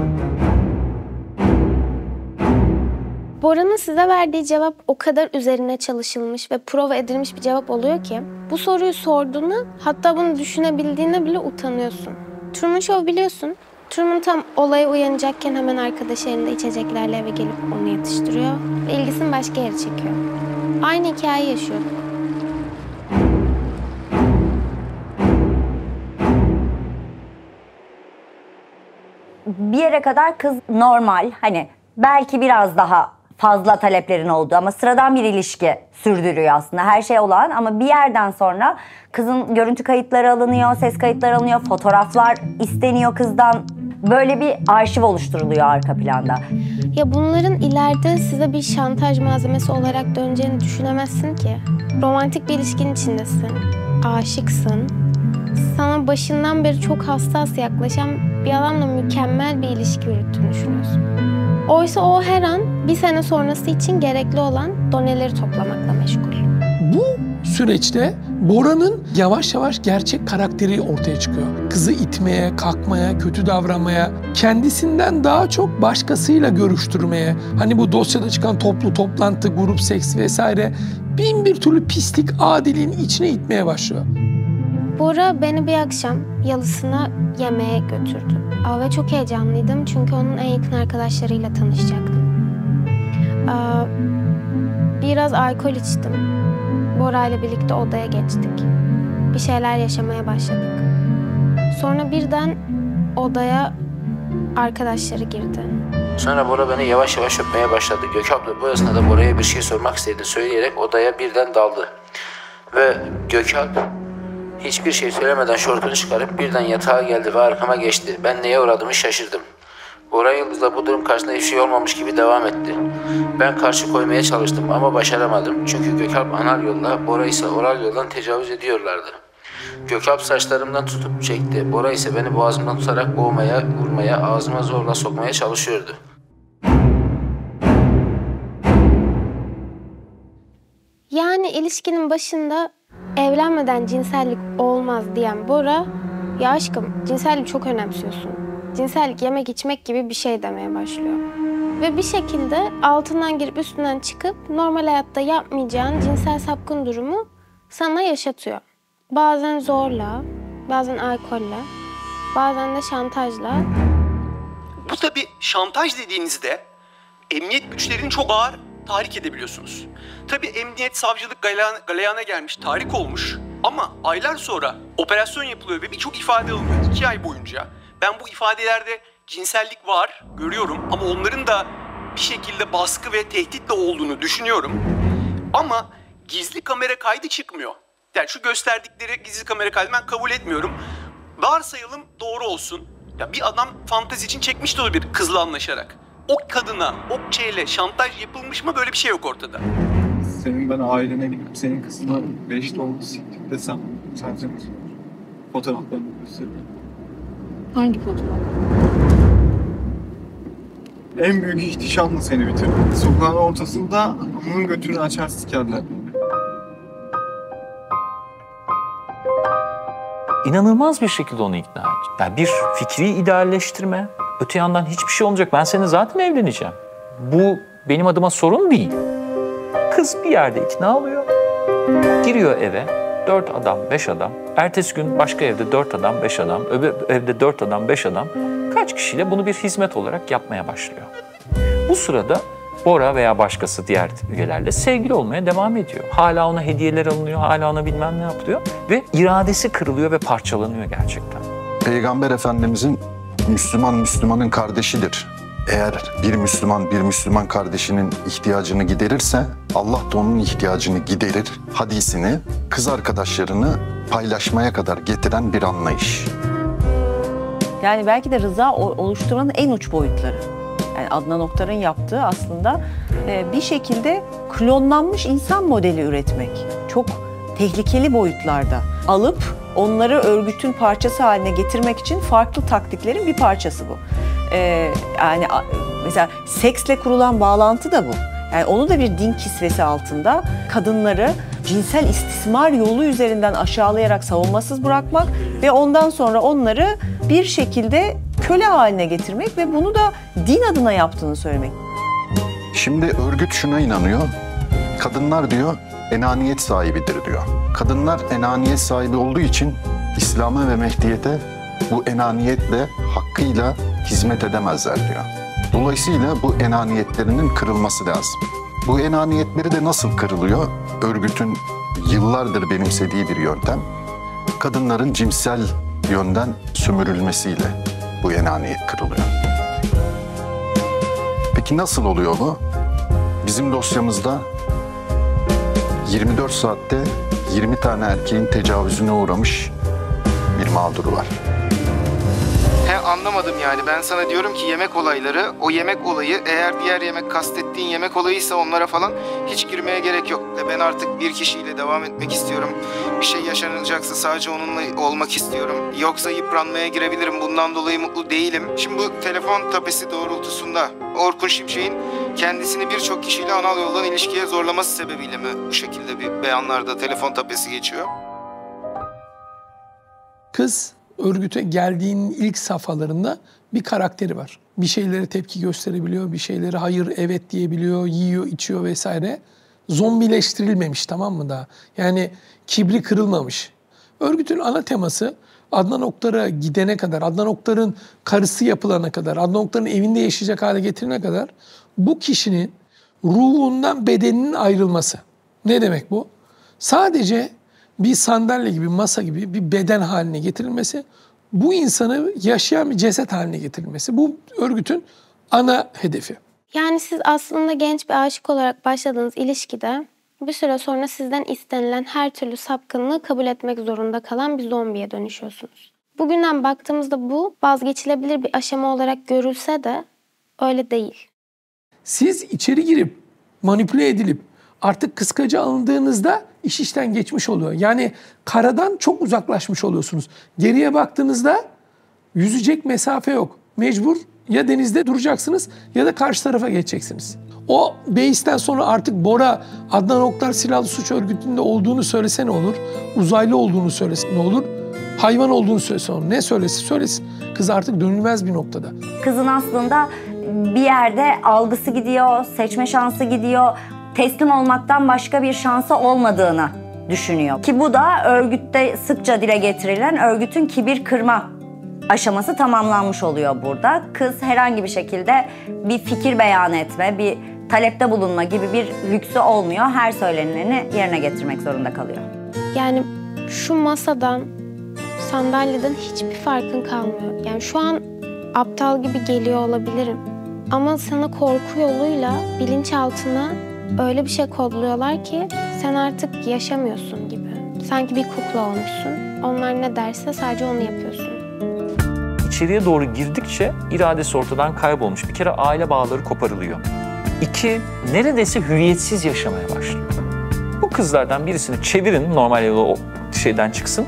Bora'nın size verdiği cevap o kadar üzerine çalışılmış ve prova edilmiş bir cevap oluyor ki bu soruyu sorduğunu, hatta bunu düşünebildiğine bile utanıyorsun. Truman Show biliyorsun. Truman tam olaya uyanacakken hemen arkadaşı elinde içeceklerle eve gelip onu yatıştırıyor ve ilgisini başka yere çekiyor. Aynı hikayeyi yaşıyorduk. Bir yere kadar kız normal, hani belki biraz daha fazla taleplerin olduğu ama sıradan bir ilişki sürdürüyor aslında. Her şey olağan ama bir yerden sonra kızın görüntü kayıtları alınıyor, ses kayıtları alınıyor, fotoğraflar isteniyor kızdan. Böyle bir arşiv oluşturuluyor arka planda. Ya bunların ileride size bir şantaj malzemesi olarak döneceğini düşünemezsin ki. Romantik bir ilişkinin içindesin, aşıksın. Sana başından beri çok hassas yaklaşan bir adamla mükemmel bir ilişki yürüttüğünü düşünüyorsun. Oysa o her an bir sene sonrası için gerekli olan doneleri toplamakla meşgul. Bu süreçte Bora'nın yavaş yavaş gerçek karakteri ortaya çıkıyor. Kızı itmeye, kalkmaya, kötü davranmaya, kendisinden daha çok başkasıyla görüştürmeye, hani bu dosyada çıkan toplu toplantı, grup seks vesaire, bin bir türlü pislik adiliğin içine itmeye başlıyor. Bora beni bir akşam yalısına yemeğe götürdü. Ve çok heyecanlıydım çünkü onun en yakın arkadaşlarıyla tanışacaktım. Biraz alkol içtim. Bora ile birlikte odaya geçtik. Bir şeyler yaşamaya başladık. Sonra birden odaya arkadaşları girdi. Sonra Bora beni yavaş yavaş öpmeye başladı. Gökalp da bu esnada Bora'ya bir şey sormak istediğini söyleyerek odaya birden daldı. Ve Gökalp hiçbir şey söylemeden şortunu çıkarıp birden yatağa geldi ve arkama geçti. Ben neye uğradığımı şaşırdım. Bora Yıldız da bu durum karşısında hiçbir şey olmamış gibi devam etti. Ben karşı koymaya çalıştım ama başaramadım. Çünkü Gökalp anal yolla, Bora ise oral yoldan tecavüz ediyorlardı. Gökalp saçlarımdan tutup çekti. Bora ise beni boğazımdan tutarak boğmaya, vurmaya, ağzıma zorla sokmaya çalışıyordu. Yani ilişkinin başında evlenmeden cinsellik olmaz diyen Bora, ya aşkım cinselliği çok önemsiyorsun. cinsellik yemek içmek gibi bir şey demeye başlıyor. Ve bir şekilde altından girip üstünden çıkıp normal hayatta yapmayacağın cinsel sapkın durumu sana yaşatıyor. Bazen zorla, bazen alkolle, bazen de şantajla. Bu tabii şantaj dediğinizde emniyet güçlerini çok ağır tahrik edebiliyorsunuz. Tabii emniyet, savcılık galeyana gelmiş, tahrik olmuş ama aylar sonra operasyon yapılıyor ve birçok ifade alınıyor 2 ay boyunca. Ben bu ifadelerde cinsellik var, görüyorum ama onların da bir şekilde baskı ve tehditle olduğunu düşünüyorum. Ama gizli kamera kaydı çıkmıyor. Yani şu gösterdikleri gizli kamera kaydı ben kabul etmiyorum. Varsayalım doğru olsun. Ya bir adam fantezi için çekmiş de olabilir kızla anlaşarak. O kadına, o şeyle şantaj yapılmış mı böyle bir şey yok ortada. Senin ben ailene gidip senin kızına 5 doğumlu siktik desem sence fotoğraflarını göstereyim. Hangi fotoğraf? En büyük ihtişamla seni bitirdi. Sokağın ortasında onun götünü açar sikerler. İnanılmaz bir şekilde onu ikna edecek. Yani bir fikri idealleştirme, öte yandan hiçbir şey olmayacak. Ben seninle zaten evleneceğim. Bu benim adıma sorun değil. Kız bir yerde ikna oluyor. Giriyor eve, 4 adam, 5 adam. Ertesi gün başka evde 4 adam, 5 adam. Öbür evde 4 adam, 5 adam. Kaç kişiyle bunu bir hizmet olarak yapmaya başlıyor. Bu sırada Bora veya başkası diğer üyelerle sevgili olmaya devam ediyor. Hala ona hediyeler alınıyor, hala ona bilmem ne yapılıyor. Ve iradesi kırılıyor ve parçalanıyor gerçekten. Peygamber Efendimizin Müslümanın kardeşidir. Eğer bir Müslüman kardeşinin ihtiyacını giderirse Allah da onun ihtiyacını giderir hadisini kız arkadaşlarını paylaşmaya kadar getiren bir anlayış. Yani belki de rıza oluşturmanın en uç boyutları. Yani Adnan Oktar'ın yaptığı aslında bir şekilde klonlanmış insan modeli üretmek. Çok tehlikeli boyutlarda. Alıp onları örgütün parçası haline getirmek için farklı taktiklerin bir parçası bu. Yani mesela seksle kurulan bağlantı da bu. Yani onu da bir din kisvesi altında kadınları cinsel istismar yolu üzerinden aşağılayarak savunmasız bırakmak ve ondan sonra onları bir şekilde köle haline getirmek ve bunu da din adına yaptığını söylemek. Şimdi örgüt şuna inanıyor. Kadınlar diyor enaniyet sahibidir diyor. Kadınlar enaniyet sahibi olduğu için İslam'a ve Mehdiyet'e bu enaniyetle hakkıyla hizmet edemezler diyor. Dolayısıyla bu enaniyetlerinin kırılması lazım. Bu enaniyetleri de nasıl kırılıyor? Örgütün yıllardır benimsediği bir yöntem. Kadınların cinsel yönden sömürülmesiyle bu enaniyet kırılıyor. Peki nasıl oluyor bu? Bizim dosyamızda 24 saatte 20 tane erkeğin tecavüzüne uğramış bir mağduru var. Anlamadım yani. Ben sana diyorum ki yemek olayları, o yemek olayı eğer diğer yemek kastettiğin yemek olayıysa onlara falan hiç girmeye gerek yok. Ben artık bir kişiyle devam etmek istiyorum. Bir şey yaşanacaksa sadece onunla olmak istiyorum. Yoksa yıpranmaya girebilirim. Bundan dolayı mutlu değilim. Şimdi bu telefon tapesi doğrultusunda Orkun Şimşek'in kendisini birçok kişiyle anal yoldan ilişkiye zorlaması sebebiyle mi bu şekilde bir beyanlarda telefon tapesi geçiyor? Kız örgüte geldiğinin ilk safhalarında bir karakteri var. Bir şeylere tepki gösterebiliyor, bir şeylere hayır, evet diyebiliyor, yiyor, içiyor vesaire. Zombileştirilmemiş, tamam mı daha? Yani kibri kırılmamış. Örgütün ana teması Adnan Oktar'a gidene kadar, Adnan Oktar'ın karısı yapılana kadar, Adnan Oktar'ın evinde yaşayacak hale getirene kadar bu kişinin ruhundan bedeninin ayrılması. Ne demek bu? Sadece bir sandalye gibi, masa gibi bir beden haline getirilmesi, bu insanı yaşayan bir ceset haline getirilmesi. Bu örgütün ana hedefi. Yani siz aslında genç bir aşık olarak başladığınız ilişkide bir süre sonra sizden istenilen her türlü sapkınlığı kabul etmek zorunda kalan bir zombiye dönüşüyorsunuz. Bugünden baktığımızda bu vazgeçilebilir bir aşama olarak görülse de öyle değil. Siz içeri girip, manipüle edilip artık kıskaca alındığınızda iş işten geçmiş oluyor. Yani karadan çok uzaklaşmış oluyorsunuz. Geriye baktığınızda yüzecek mesafe yok. Mecbur ya denizde duracaksınız ya da karşı tarafa geçeceksiniz. O beisten sonra artık Bora Adnan Oktar silahlı suç örgütünde olduğunu söylese ne olur? Uzaylı olduğunu söylese ne olur? Hayvan olduğunu söylesin onu. Ne söylesin. Kız artık dönülmez bir noktada. Kızın aslında bir yerde algısı gidiyor, seçme şansı gidiyor. Teslim olmaktan başka bir şansı olmadığını düşünüyor. Ki bu da örgütte sıkça dile getirilen örgütün kibir kırma aşaması tamamlanmış oluyor burada. Kız herhangi bir şekilde bir fikir beyan etme, bir talepte bulunma gibi bir lüksü olmuyor. Her söylenileni yerine getirmek zorunda kalıyor. Yani şu masadan, sandalyeden hiçbir farkın kalmıyor. Yani şu an aptal gibi geliyor olabilirim. Ama sana korku yoluyla bilinçaltına öyle bir şey kodluyorlar ki sen artık yaşamıyorsun gibi. Sanki bir kukla olmuşsun. Onlar ne derse sadece onu yapıyorsun. İçeriye doğru girdikçe iradesi ortadan kaybolmuş. Bir kere aile bağları koparılıyor. 2, neredeyse hürriyetsiz yaşamaya başlıyor. Bu kızlardan birisini çevirin, normal yola o şeyden çıksın.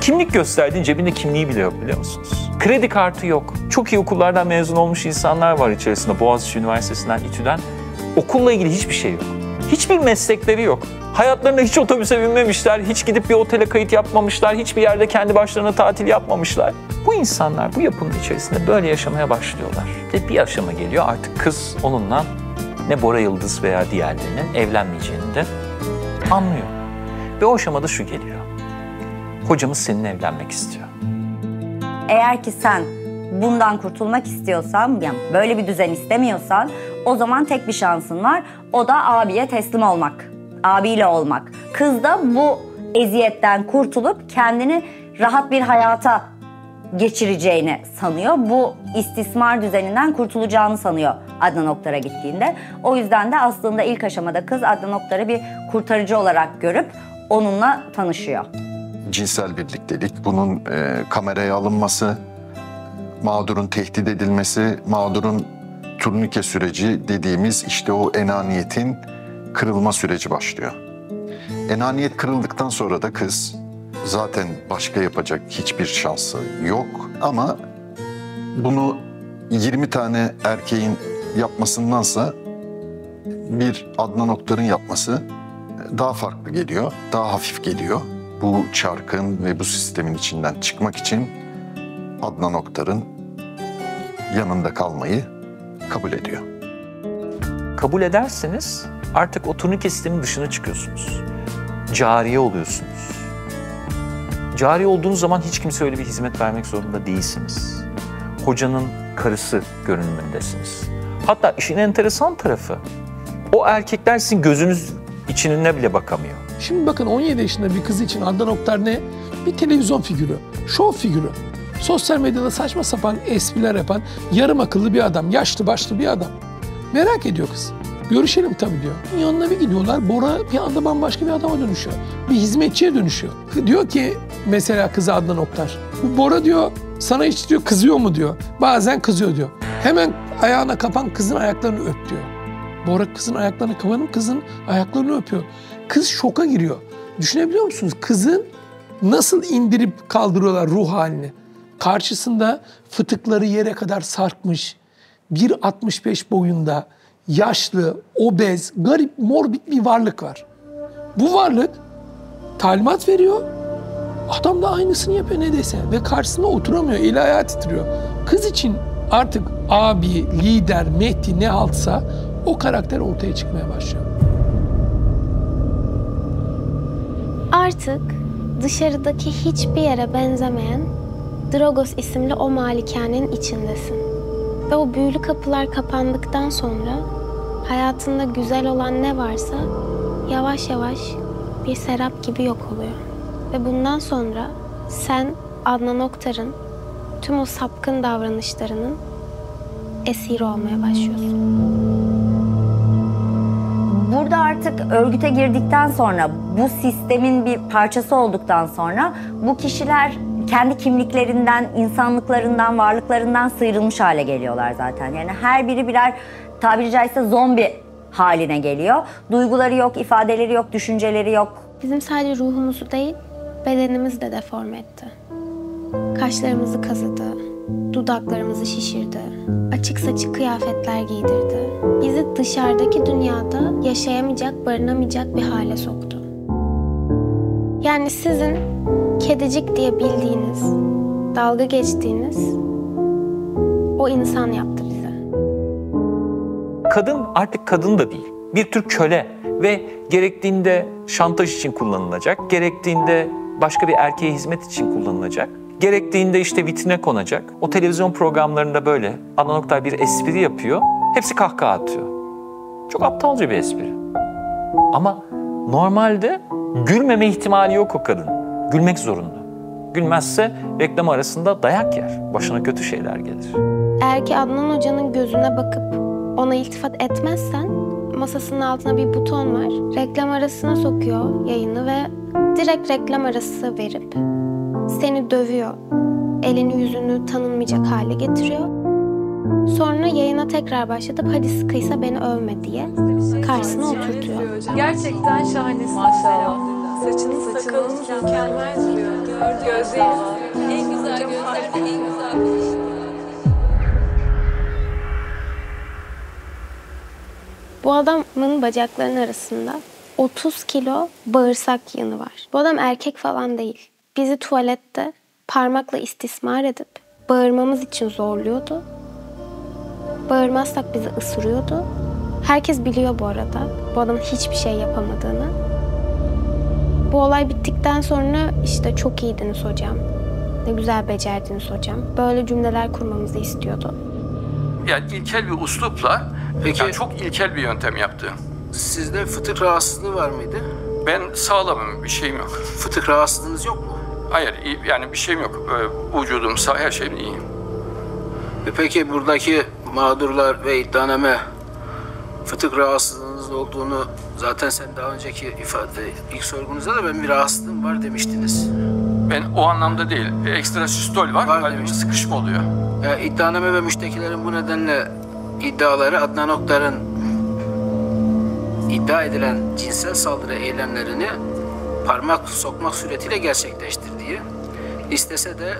Kimlik gösterdiğin cebinde kimliği bile yok, biliyor musunuz? Kredi kartı yok. Çok iyi okullardan mezun olmuş insanlar var içerisinde. Boğaziçi Üniversitesi'nden, İTÜ'den. Okulla ilgili hiçbir şey yok. Hiçbir meslekleri yok. Hayatlarında hiç otobüse binmemişler, hiç gidip bir otele kayıt yapmamışlar, hiçbir yerde kendi başlarına tatil yapmamışlar. Bu insanlar bu yapının içerisinde böyle yaşamaya başlıyorlar. Ve bir aşama geliyor, artık kız onunla ne Bora Yıldız veya diğerlerinin evlenmeyeceğini de anlıyor. Ve o aşamada şu geliyor. Hocamız seninle evlenmek istiyor. Eğer ki sen bundan kurtulmak istiyorsan, yani böyle bir düzen istemiyorsan, o zaman tek bir şansın var. O da abiye teslim olmak. Abiyle olmak. Kız da bu eziyetten kurtulup kendini rahat bir hayata geçireceğini sanıyor. Bu istismar düzeninden kurtulacağını sanıyor Adnan Oktar'a gittiğinde. O yüzden de aslında ilk aşamada kız Adnan Oktar'ı bir kurtarıcı olarak görüp onunla tanışıyor. Cinsel birliktelik, bunun kameraya alınması, mağdurun tehdit edilmesi, mağdurun turnike süreci dediğimiz işte o enaniyetin kırılma süreci başlıyor. Enaniyet kırıldıktan sonra da kız zaten başka yapacak hiçbir şansı yok ama bunu 20 tane erkeğin yapmasındansa bir Adnan Oktar'ın yapması daha farklı geliyor, daha hafif geliyor. Bu çarkın ve bu sistemin içinden çıkmak için Adnan Oktar'ın yanında kalmayı kabul ediyor. Kabul ederseniz artık o turnike sistemin dışına çıkıyorsunuz. Cariye oluyorsunuz. Cariye olduğunuz zaman hiç kimse öyle bir hizmet vermek zorunda değilsiniz. Hocanın karısı görünümündesiniz. Hatta işin enteresan tarafı, o erkekler sizin gözünüz içine bile bakamıyor. Şimdi bakın 17 yaşında bir kız için Adnan Oktar ne? Bir televizyon figürü, şov figürü. Sosyal medyada saçma sapan espriler yapan yarım akıllı bir adam, yaşlı başlı bir adam. Merak ediyor kız. Görüşelim tabii diyor. Yanına bir gidiyorlar. Bora bir anda bambaşka bir adama dönüşüyor. Bir hizmetçiye dönüşüyor. Diyor ki mesela kıza Adnan Oktar. Bu Bora diyor sana hiç diyor kızıyor mu diyor. Bazen kızıyor diyor. Hemen ayağına kapan kızın ayaklarını öp diyor. Bora kızın ayaklarını kapanıp kızın ayaklarını öpüyor. Kız şoka giriyor. Düşünebiliyor musunuz? Kızın nasıl indirip kaldırıyorlar ruh halini. Karşısında fıtıkları yere kadar sarkmış, 1.65 boyunda, yaşlı, obez, garip, morbid bir varlık var. Bu varlık talimat veriyor, adam da aynısını yapıyor neredeyse ve karşısında oturamıyor, eli ayağı titriyor. Kız için artık abi, lider, Mehdi ne haltsa o karakter ortaya çıkmaya başlıyor. Artık dışarıdaki hiçbir yere benzemeyen Dragos isimli o malikanenin içindesin. Ve o büyülü kapılar kapandıktan sonra hayatında güzel olan ne varsa yavaş yavaş bir serap gibi yok oluyor. Ve bundan sonra sen Adnan Oktar'ın tüm o sapkın davranışlarının esiri olmaya başlıyorsun. Burada artık örgüte girdikten sonra, bu sistemin bir parçası olduktan sonra bu kişiler kendi kimliklerinden, insanlıklarından, varlıklarından sıyrılmış hale geliyorlar zaten. Yani her biri birer tabiri caizse zombi haline geliyor. Duyguları yok, ifadeleri yok, düşünceleri yok. Bizim sadece ruhumuzu değil, bedenimizi de deforme etti. Kaşlarımızı kazıdı, dudaklarımızı şişirdi, açık saçık kıyafetler giydirdi. Bizi dışarıdaki dünyada yaşayamayacak, barınamayacak bir hale soktu. Yani sizin kedicik diye bildiğiniz, dalga geçtiğiniz o insan yaptı bize. Kadın artık kadın da değil. Bir tür köle ve gerektiğinde şantaj için kullanılacak, gerektiğinde başka bir erkeğe hizmet için kullanılacak, gerektiğinde işte vitrine konacak. O televizyon programlarında böyle Adnan Oktar bir espri yapıyor, hepsi kahkaha atıyor. Çok aptalca bir espri. Ama normalde gülmeme ihtimali yok o kadın. Gülmek zorunda. Gülmezse reklam arasında dayak yer, başına kötü şeyler gelir. Eğer ki Adnan Hoca'nın gözüne bakıp ona iltifat etmezsen masasının altına bir buton var. Reklam arasına sokuyor yayını ve direkt reklam arası verip seni dövüyor. Elini yüzünü tanınmayacak hale getiriyor. Sonra yayına tekrar başlatıp hadi sıkıysa beni övme diye karşısına oturtuyor. Gerçekten şahanesin maşallah. Saçınız sakalınız mükemmel duruyor. Gözleriniz en güzel gözler, en güzel. Bu adamın bacaklarının arasında 30 kilo bağırsak yığını var. Bu adam erkek falan değil. Bizi tuvalette parmakla istismar edip bağırmamız için zorluyordu. Bağırmazsak bizi ısırıyordu. Herkes biliyor bu arada bu adamın hiçbir şey yapamadığını. Bu olay bittikten sonra işte çok iyiydiniz hocam, ne güzel becerdiniz hocam, böyle cümleler kurmamızı istiyordu. Yani ilkel bir üslupla, yani çok ilkel bir yöntem yaptı. Sizde fıtık rahatsızlığı var mıydı? Ben sağlamım, bir şeyim yok. Fıtık rahatsızlığınız yok mu? Hayır, yani bir şeyim yok. Vücudum sağ, her şeyim iyi. Peki buradaki mağdurlar ve iddianame fıtık rahatsızlığınız olduğunu zaten sen daha önceki ilk sorgunuzda da ben bir rahatsızlığım var demiştiniz. Ben o anlamda değil, ekstra sistol var kalbim sıkışma oluyor. İddianame ve müştekilerin bu nedenle iddiaları Adnan Oktar'ın iddia edilen cinsel saldırı eylemlerini parmak sokmak suretiyle gerçekleştirdiği, istese de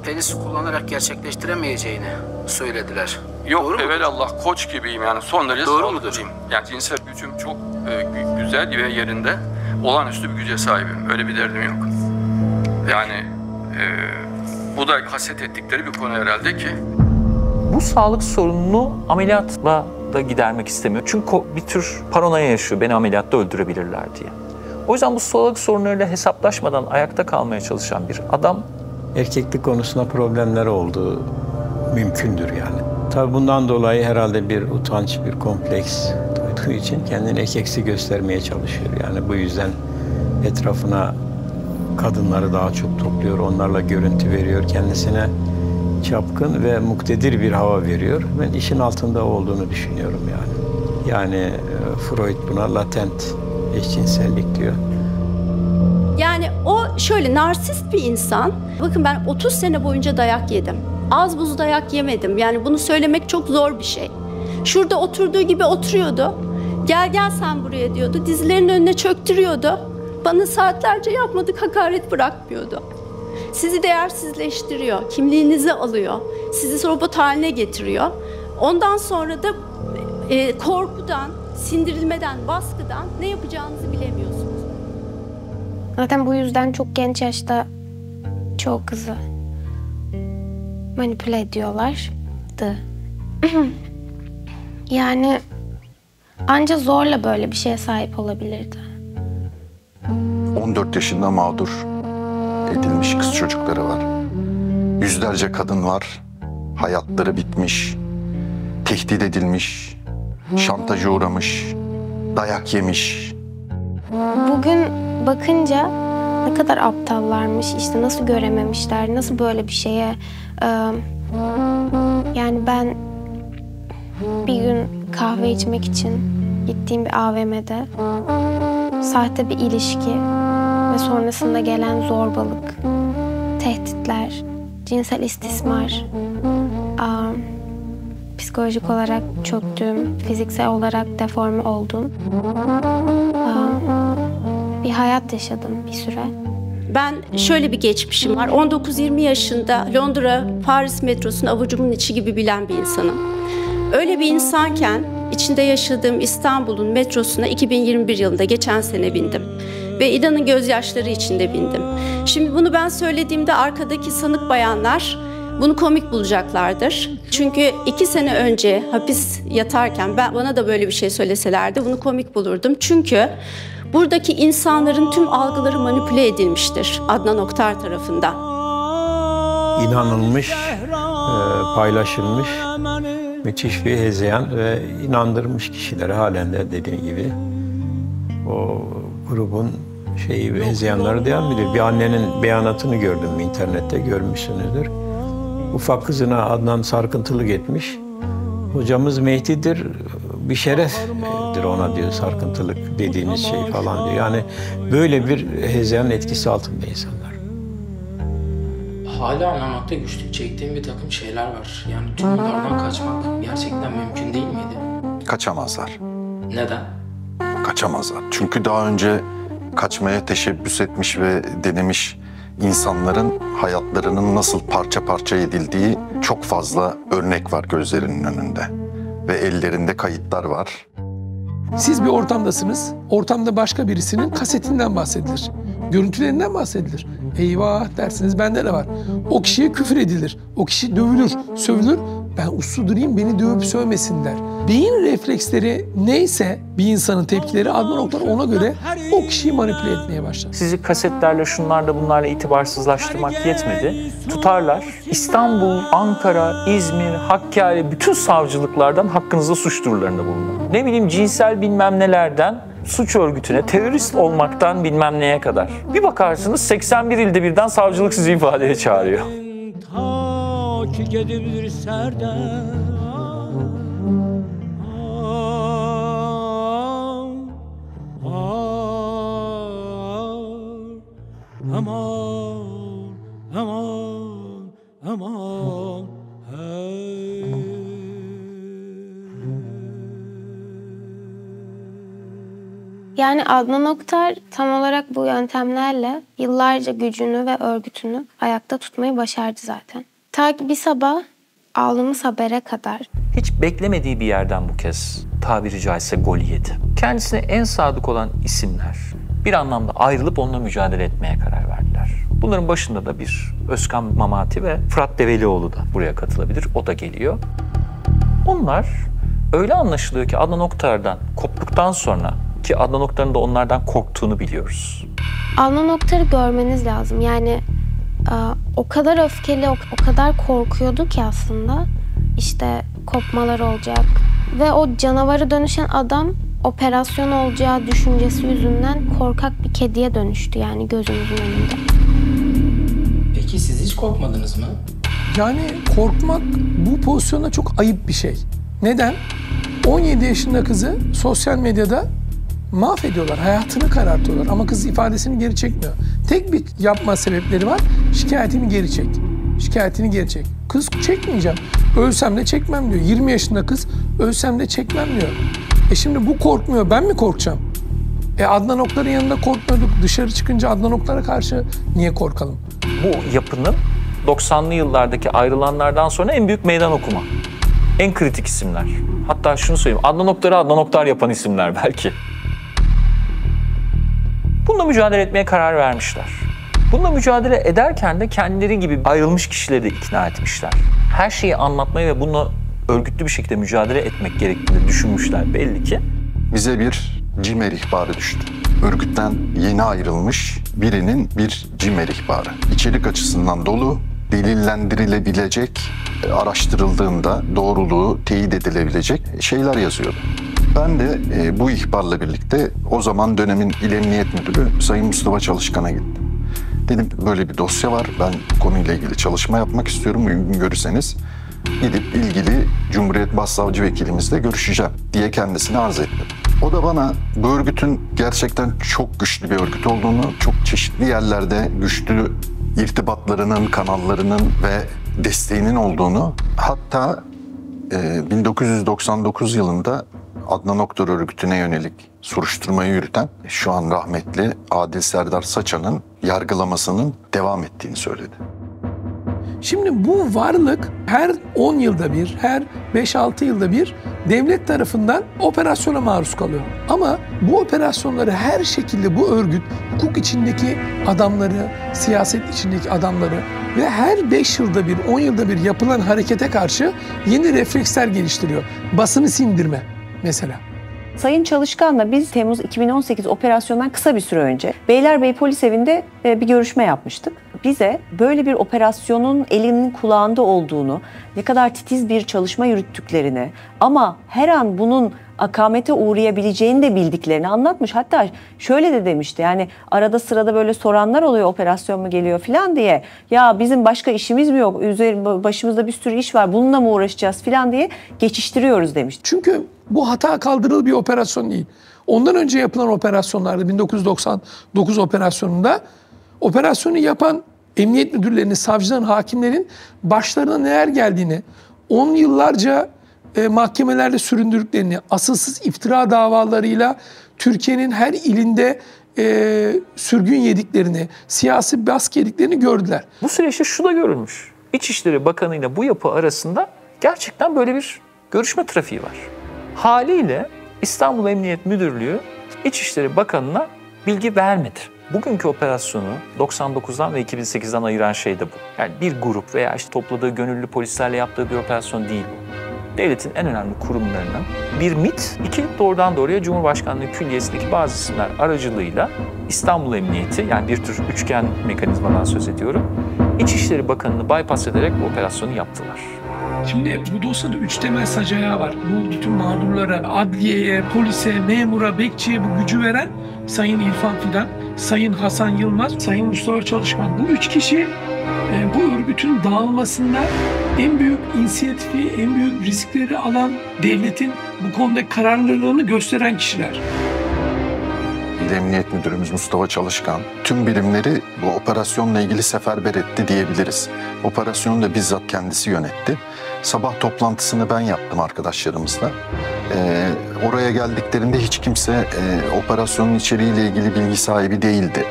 penis kullanarak gerçekleştiremeyeceğini söylediler. Yok, evelallah koç gibiyim yani son derece sağlıklıyım. Yani cinsel gücüm çok güzel ve yerinde, olağanüstü bir güce sahibim. Öyle bir derdim yok. Yani bu da haset ettikleri bir konu herhalde ki. Bu sağlık sorununu ameliyatla da gidermek istemiyor. Çünkü bir tür paranoya yaşıyor, beni ameliyatta öldürebilirler diye. O yüzden bu sağlık sorunlarıyla hesaplaşmadan ayakta kalmaya çalışan bir adam. Erkeklik konusunda problemleri olduğu mümkündür yani. Tabii bundan dolayı herhalde bir utanç, bir kompleks duyduğu için kendini erkeksi göstermeye çalışıyor. Yani bu yüzden etrafına kadınları daha çok topluyor, onlarla görüntü veriyor, kendisine çapkın ve muktedir bir hava veriyor. Ben işin altında olduğunu düşünüyorum yani. Yani Freud buna latent eşcinsellik diyor. Yani o şöyle narsist bir insan. Bakın ben 30 sene boyunca dayak yedim. Az buz dayak yemedim. Yani bunu söylemek çok zor bir şey. Şurada oturduğu gibi oturuyordu. Gel sen buraya diyordu. Dizlerinin önüne çöktürüyordu. Bana saatlerce yapmadık hakaret bırakmıyordu. Sizi değersizleştiriyor. Kimliğinizi alıyor. Sizi robot haline getiriyor. Ondan sonra da korkudan, sindirilmeden, baskıdan ne yapacağınızı bilemiyorsunuz. Zaten bu yüzden çok genç yaşta çoğu kızı manipüle ediyorlardı. Yani anca zorla böyle bir şeye sahip olabilirdi. 14 yaşında mağdur edilmiş kız çocukları var. Yüzlerce kadın var. Hayatları bitmiş, tehdit edilmiş, şantaja uğramış, dayak yemiş. Bugün bakınca ne kadar aptallarmış, işte nasıl görememişler, nasıl böyle bir şeye... yani ben bir gün kahve içmek için gittiğim bir AVM'de sahte bir ilişki ve sonrasında gelen zorbalık, tehditler, cinsel istismar, psikolojik olarak çöktüğüm, fiziksel olarak deforme olduğum bir hayat yaşadım bir süre. Ben şöyle bir geçmişim var. 19-20 yaşında Londra, Paris metrosunu avucumun içi gibi bilen bir insanım. Öyle bir insanken içinde yaşadığım İstanbul'un metrosuna 2021 yılında geçen sene bindim. ve İda'nın gözyaşları içinde bindim. Şimdi bunu ben söylediğimde arkadaki sanık bayanlar bunu komik bulacaklardır. Çünkü 2 sene önce hapis yatarken bana da böyle bir şey söyleselerdi bunu komik bulurdum. Çünkü buradaki insanların tüm algıları manipüle edilmiştir Adnan Oktar tarafından. İnanılmış, paylaşılmış, müthiş bir hezeyan ve inandırmış kişileri halen de dediğim gibi. O grubun hezeyanları devam ediyor. Bir annenin beyanatını gördüm internette, görmüşsünüzdür. Ufak kızına Adnan sarkıntılık etmiş. Hocamız Mehdi'dir, bir şereftir ona diyor sarkıntılık dediğiniz şey falan diyor. Yani böyle bir hezeyanın etkisi altında insanlar. Hala anlamakta güçlük çektiğim bir takım şeyler var. Yani tüm bunlardan kaçmak gerçekten mümkün değil miydi? Kaçamazlar. Neden? Kaçamazlar. Çünkü daha önce kaçmaya teşebbüs etmiş ve denemiş insanların hayatlarının nasıl parça parça edildiği çok fazla örnek var gözlerinin önünde. Ve ellerinde kayıtlar var. Siz bir ortamdasınız. Ortamda başka birisinin kasetinden bahsedilir. Görüntülerinden bahsedilir. Eyvah dersiniz, bende de var. O kişiye küfür edilir. O kişi dövülür, sövülür. Ben uslu durayım, beni dövüp sövmesinler. Beyin refleksleri neyse bir insanın tepkileri Adnan Oktar ona göre o kişiyi manipüle etmeye başlar. Sizi kasetlerle, şunlarla bunlarla itibarsızlaştırmak yetmedi. Tutarlar, İstanbul, Ankara, İzmir, Hakkari bütün savcılıklardan hakkınızda suç duyurularında bulunur. Ne bileyim cinsel bilmem nelerden suç örgütüne, terörist olmaktan bilmem neye kadar. Bir bakarsınız 81 ilde birden savcılık sizi ifadeye çağırıyor. Ki gelir serden aman aman aman hey. Yani Adnan Oktar tam olarak bu yöntemlerle yıllarca gücünü ve örgütünü ayakta tutmayı başardı zaten. Ta ki bir sabah aldığımız habere kadar. Hiç beklemediği bir yerden bu kez tabiri caizse gol yedi. Kendisine en sadık olan isimler bir anlamda ayrılıp onunla mücadele etmeye karar verdiler. Bunların başında da bir Özkan Mamati ve Fırat Develioğlu da buraya katılabilir. O da geliyor. Onlar öyle anlaşılıyor ki Adnan Oktar'dan koptuktan sonra, ki Adnan Oktar'ın da onlardan korktuğunu biliyoruz. Adnan Oktar'ı görmeniz lazım. Yani o kadar öfkeli, o kadar korkuyordu ki aslında işte kopmalar olacak. Ve o canavara dönüşen adam operasyon olacağı düşüncesi yüzünden korkak bir kediye dönüştü yani gözümüzün önünde. Peki siz hiç korkmadınız mı? Yani korkmak bu pozisyonda çok ayıp bir şey. Neden? 17 yaşında kızı sosyal medyada mahvediyorlar, hayatını karartıyorlar ama kız ifadesini geri çekmiyor. Tek bir yapma sebepleri var, şikayetini geri çek. Şikayetini geri çek. Kız çekmeyeceğim, ölsem de çekmem diyor. 20 yaşında kız, ölsem de çekmem diyor. Şimdi bu korkmuyor, ben mi korkacağım? Adnan Oktar'ın yanında korkmuyorduk, dışarı çıkınca Adnan Oktar'a karşı niye korkalım? Bu yapının 90'lı yıllardaki ayrılanlardan sonra en büyük meydan okuma. En kritik isimler. Hatta şunu söyleyeyim, Adnan Oktar'ı Adnan Oktar yapan isimler belki. Bununla mücadele etmeye karar vermişler. Bununla mücadele ederken de kendileri gibi ayrılmış kişileri de ikna etmişler. Her şeyi anlatmayı ve bununla örgütlü bir şekilde mücadele etmek gerektiğini düşünmüşler belli ki. Bize bir CİMER ihbarı düştü. Örgütten yeni ayrılmış birinin bir CİMER ihbarı. İçerik açısından dolu, delillendirilebilecek, araştırıldığında doğruluğu teyit edilebilecek şeyler yazıyordu. Ben de bu ihbarla birlikte o zaman dönemin İl Emniyet Müdürü Sayın Mustafa Çalışkan'a gittim. Dedim böyle bir dosya var, ben konuyla ilgili çalışma yapmak istiyorum, uygun görürseniz gidip ilgili Cumhuriyet Başsavcı Vekilimizle görüşeceğim diye kendisine arz ettim. O da bana bu örgütün gerçekten çok güçlü bir örgüt olduğunu, çok çeşitli yerlerde güçlü irtibatlarının, kanallarının ve desteğinin olduğunu, hatta 1999 yılında Adnan Oktar örgütüne yönelik soruşturmayı yürüten şu an rahmetli Adil Serdar Saçan'ın yargılamasının devam ettiğini söyledi. Şimdi bu varlık her 10 yılda bir, her 5-6 yılda bir devlet tarafından operasyona maruz kalıyor. Ama bu operasyonları her şekilde bu örgüt, hukuk içindeki adamları, siyaset içindeki adamları ve her 5 yılda bir, 10 yılda bir yapılan harekete karşı yeni refleksler geliştiriyor. Basını sindirme mesela. Sayın Çalışkan'la biz Temmuz 2018 operasyondan kısa bir süre önce Beylerbeyi Polis Evi'nde bir görüşme yapmıştık. Bize böyle bir operasyonun elinin kulağında olduğunu, ne kadar titiz bir çalışma yürüttüklerini ama her an bunun akamete uğrayabileceğini de bildiklerini anlatmış. Hatta şöyle de demişti, yani arada sırada böyle soranlar oluyor, operasyon mu geliyor falan diye. Ya bizim başka işimiz mi yok, başımızda bir sürü iş var, bununla mı uğraşacağız falan diye geçiştiriyoruz demişti. Çünkü bu hata kaldırılı bir operasyon değil. Ondan önce yapılan operasyonlarda 1999 operasyonunda operasyonu yapan emniyet müdürlerinin, savcıların, hakimlerin başlarına neler geldiğini, 10 yıllarca mahkemelerde süründürdüklerini, asılsız iftira davalarıyla Türkiye'nin her ilinde sürgün yediklerini, siyasi baskı yediklerini gördüler. Bu süreçte şu da görülmüş. İçişleri Bakanı ile bu yapı arasında gerçekten böyle bir görüşme trafiği var. Haliyle İstanbul Emniyet Müdürlüğü İçişleri Bakanı'na bilgi vermedi. Bugünkü operasyonu 99'dan ve 2008'den ayıran şey de bu. Yani bir grup veya işte topladığı gönüllü polislerle yaptığı bir operasyon değil bu. Devletin en önemli kurumlarının bir MİT, iki doğrudan doğruya Cumhurbaşkanlığı Külliyesi'ndeki bazı isimler aracılığıyla İstanbul Emniyeti, yani bir tür üçgen mekanizmadan söz ediyorum, İçişleri Bakanı'nı bypass ederek bu operasyonu yaptılar. Şimdi bu dosyada 3 temel sac ayağı var. Bu bütün mağdurlara, adliyeye, polise, memura, bekçiye bu gücü veren Sayın İrfan Fidan, Sayın Hasan Yılmaz, Sayın Mustafa Çalışkan. Bu 3 kişi bu örgütün dağılmasında en büyük inisiyatifi, en büyük riskleri alan, devletin bu konuda kararlılığını gösteren kişiler. Emniyet Müdürümüz Mustafa Çalışkan tüm birimleri bu operasyonla ilgili seferber etti diyebiliriz. Operasyonu da bizzat kendisi yönetti. Sabah toplantısını ben yaptım arkadaşlarımızla. Oraya geldiklerinde hiç kimse operasyonun içeriğiyle ilgili bilgi sahibi değildi.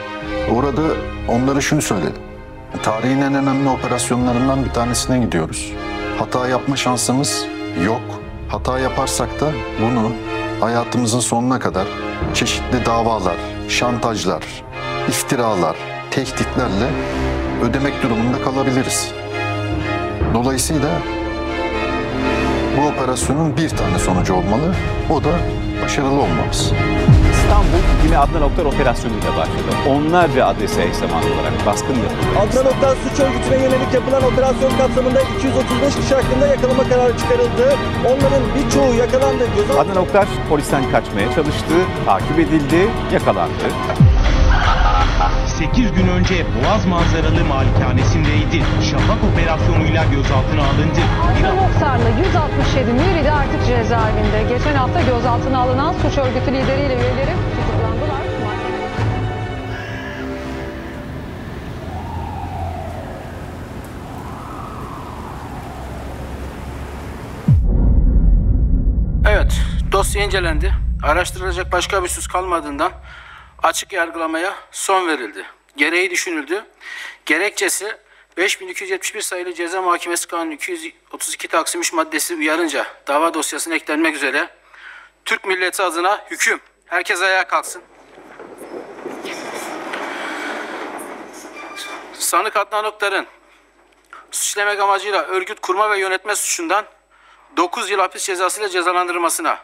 Orada onlara şunu söyledim. Tarihin en önemli operasyonlarından bir tanesine gidiyoruz. Hata yapma şansımız yok. Hata yaparsak da bunu hayatımızın sonuna kadar çeşitli davalar, şantajlar, iftiralar, tehditlerle ödemek durumunda kalabiliriz. Dolayısıyla bu operasyonun bir tane sonucu olmalı, o da başarılı olmamız. İstanbul yine Adnan Oktar operasyonuyla başladı. Onlarca adrese eş zamanlı olarak baskın yapıldı. Adnan Oktar suç örgütüne yönelik yapılan operasyon kapsamında 235 kişi hakkında yakalama kararı çıkarıldı. Onların birçoğu yakalandı. Adnan Oktar polisten kaçmaya çalıştı, takip edildi, yakalandı. 8 gün önce Boğaz manzaralı malikanesindeydi. Şafak operasyonuyla gözaltına alındı. Adnan Oktar'la 167 müridi artık cezaevinde. Geçen hafta gözaltına alınan suç örgütü lideriyle üyeleri tutuklandılar. Evet, dosya incelendi. Araştırılacak başka bir husus kalmadığından açık yargılamaya son verildi. Gereği düşünüldü. Gerekçesi 5271 sayılı Ceza Muhakemesi Kanunu 232 Taksim 3 maddesi uyarınca dava dosyasına eklenmek üzere Türk milleti adına hüküm. Herkes ayağa kalksın. Sanık Adnan Oktar'ın suç işlemek amacıyla örgüt kurma ve yönetme suçundan 9 yıl hapis cezasıyla cezalandırılmasına,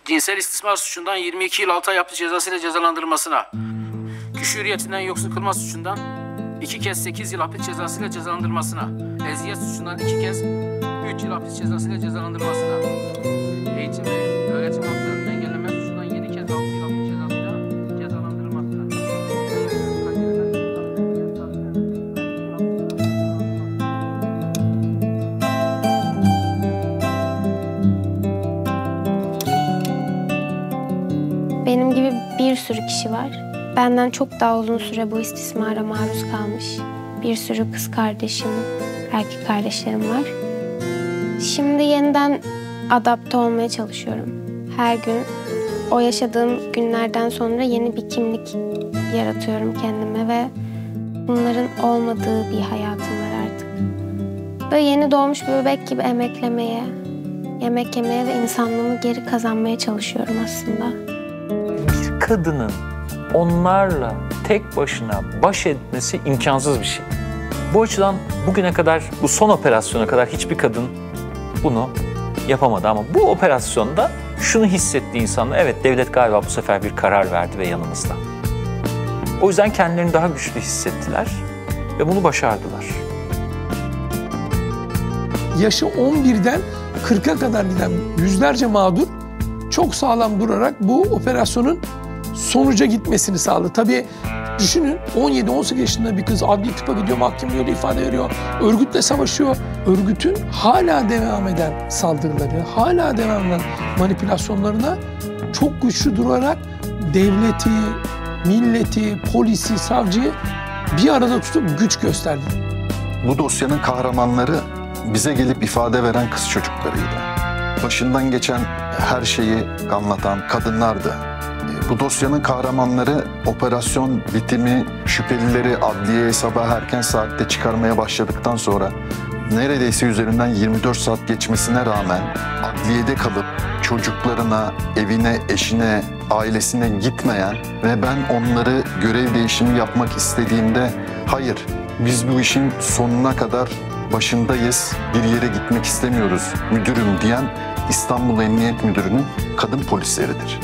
cinsel istismar suçundan 22 yıl 6 ay hapis cezasıyla cezalandırılmasına, kişi hürriyetinden yoksun kılma suçundan 2 kez 8 yıl hapis cezasıyla cezalandırılmasına, eziyet suçundan 2 kez 3 yıl hapis cezasıyla cezalandırılmasına, eğitim ve öğretim haklarının engelleme suçundan 7 kez 6 yıl hapis cezasıyla cezalandırılmasına. Benim gibi bir sürü kişi var. Benden çok daha uzun süre bu istismara maruz kalmış. Bir sürü kız kardeşim, erkek kardeşlerim var. Şimdi yeniden adapte olmaya çalışıyorum. Her gün o yaşadığım günlerden sonra yeni bir kimlik yaratıyorum kendime ve bunların olmadığı bir hayatım var artık. Böyle yeni doğmuş bir bebek gibi emeklemeye, yemek yemeye ve insanlığımı geri kazanmaya çalışıyorum aslında. Bir kadının onlarla tek başına baş etmesi imkansız bir şey. Bu açıdan bugüne kadar, bu son operasyona kadar hiçbir kadın bunu yapamadı. Ama bu operasyonda şunu hissetti insanlar, evet devlet galiba bu sefer bir karar verdi ve yanımızda. O yüzden kendilerini daha güçlü hissettiler ve bunu başardılar. Yaşı 11'den 40'a kadar giden yüzlerce mağdur çok sağlam durarak bu operasyonun sonuca gitmesini sağladı. Tabii düşünün 17-18 yaşında bir kız adli tıpa gidiyor, mahkemeye ifade veriyor, örgütle savaşıyor. Örgütün hala devam eden saldırıları, hala devam eden manipülasyonlarına çok güçlü durarak devleti, milleti, polisi, savcıyı bir arada tutup güç gösterdi. Bu dosyanın kahramanları bize gelip ifade veren kız çocuklarıydı. Başından geçen her şeyi anlatan kadınlardı. Bu dosyanın kahramanları operasyon bitimi şüphelileri adliyeye sabah erken saatte çıkarmaya başladıktan sonra neredeyse üzerinden 24 saat geçmesine rağmen adliyede kalıp çocuklarına, evine, eşine, ailesine gitmeyen ve ben onları görev değişimi yapmak istediğimde hayır biz bu işin sonuna kadar başındayız, bir yere gitmek istemiyoruz müdürüm diyen İstanbul Emniyet Müdürü'nün kadın polisleridir.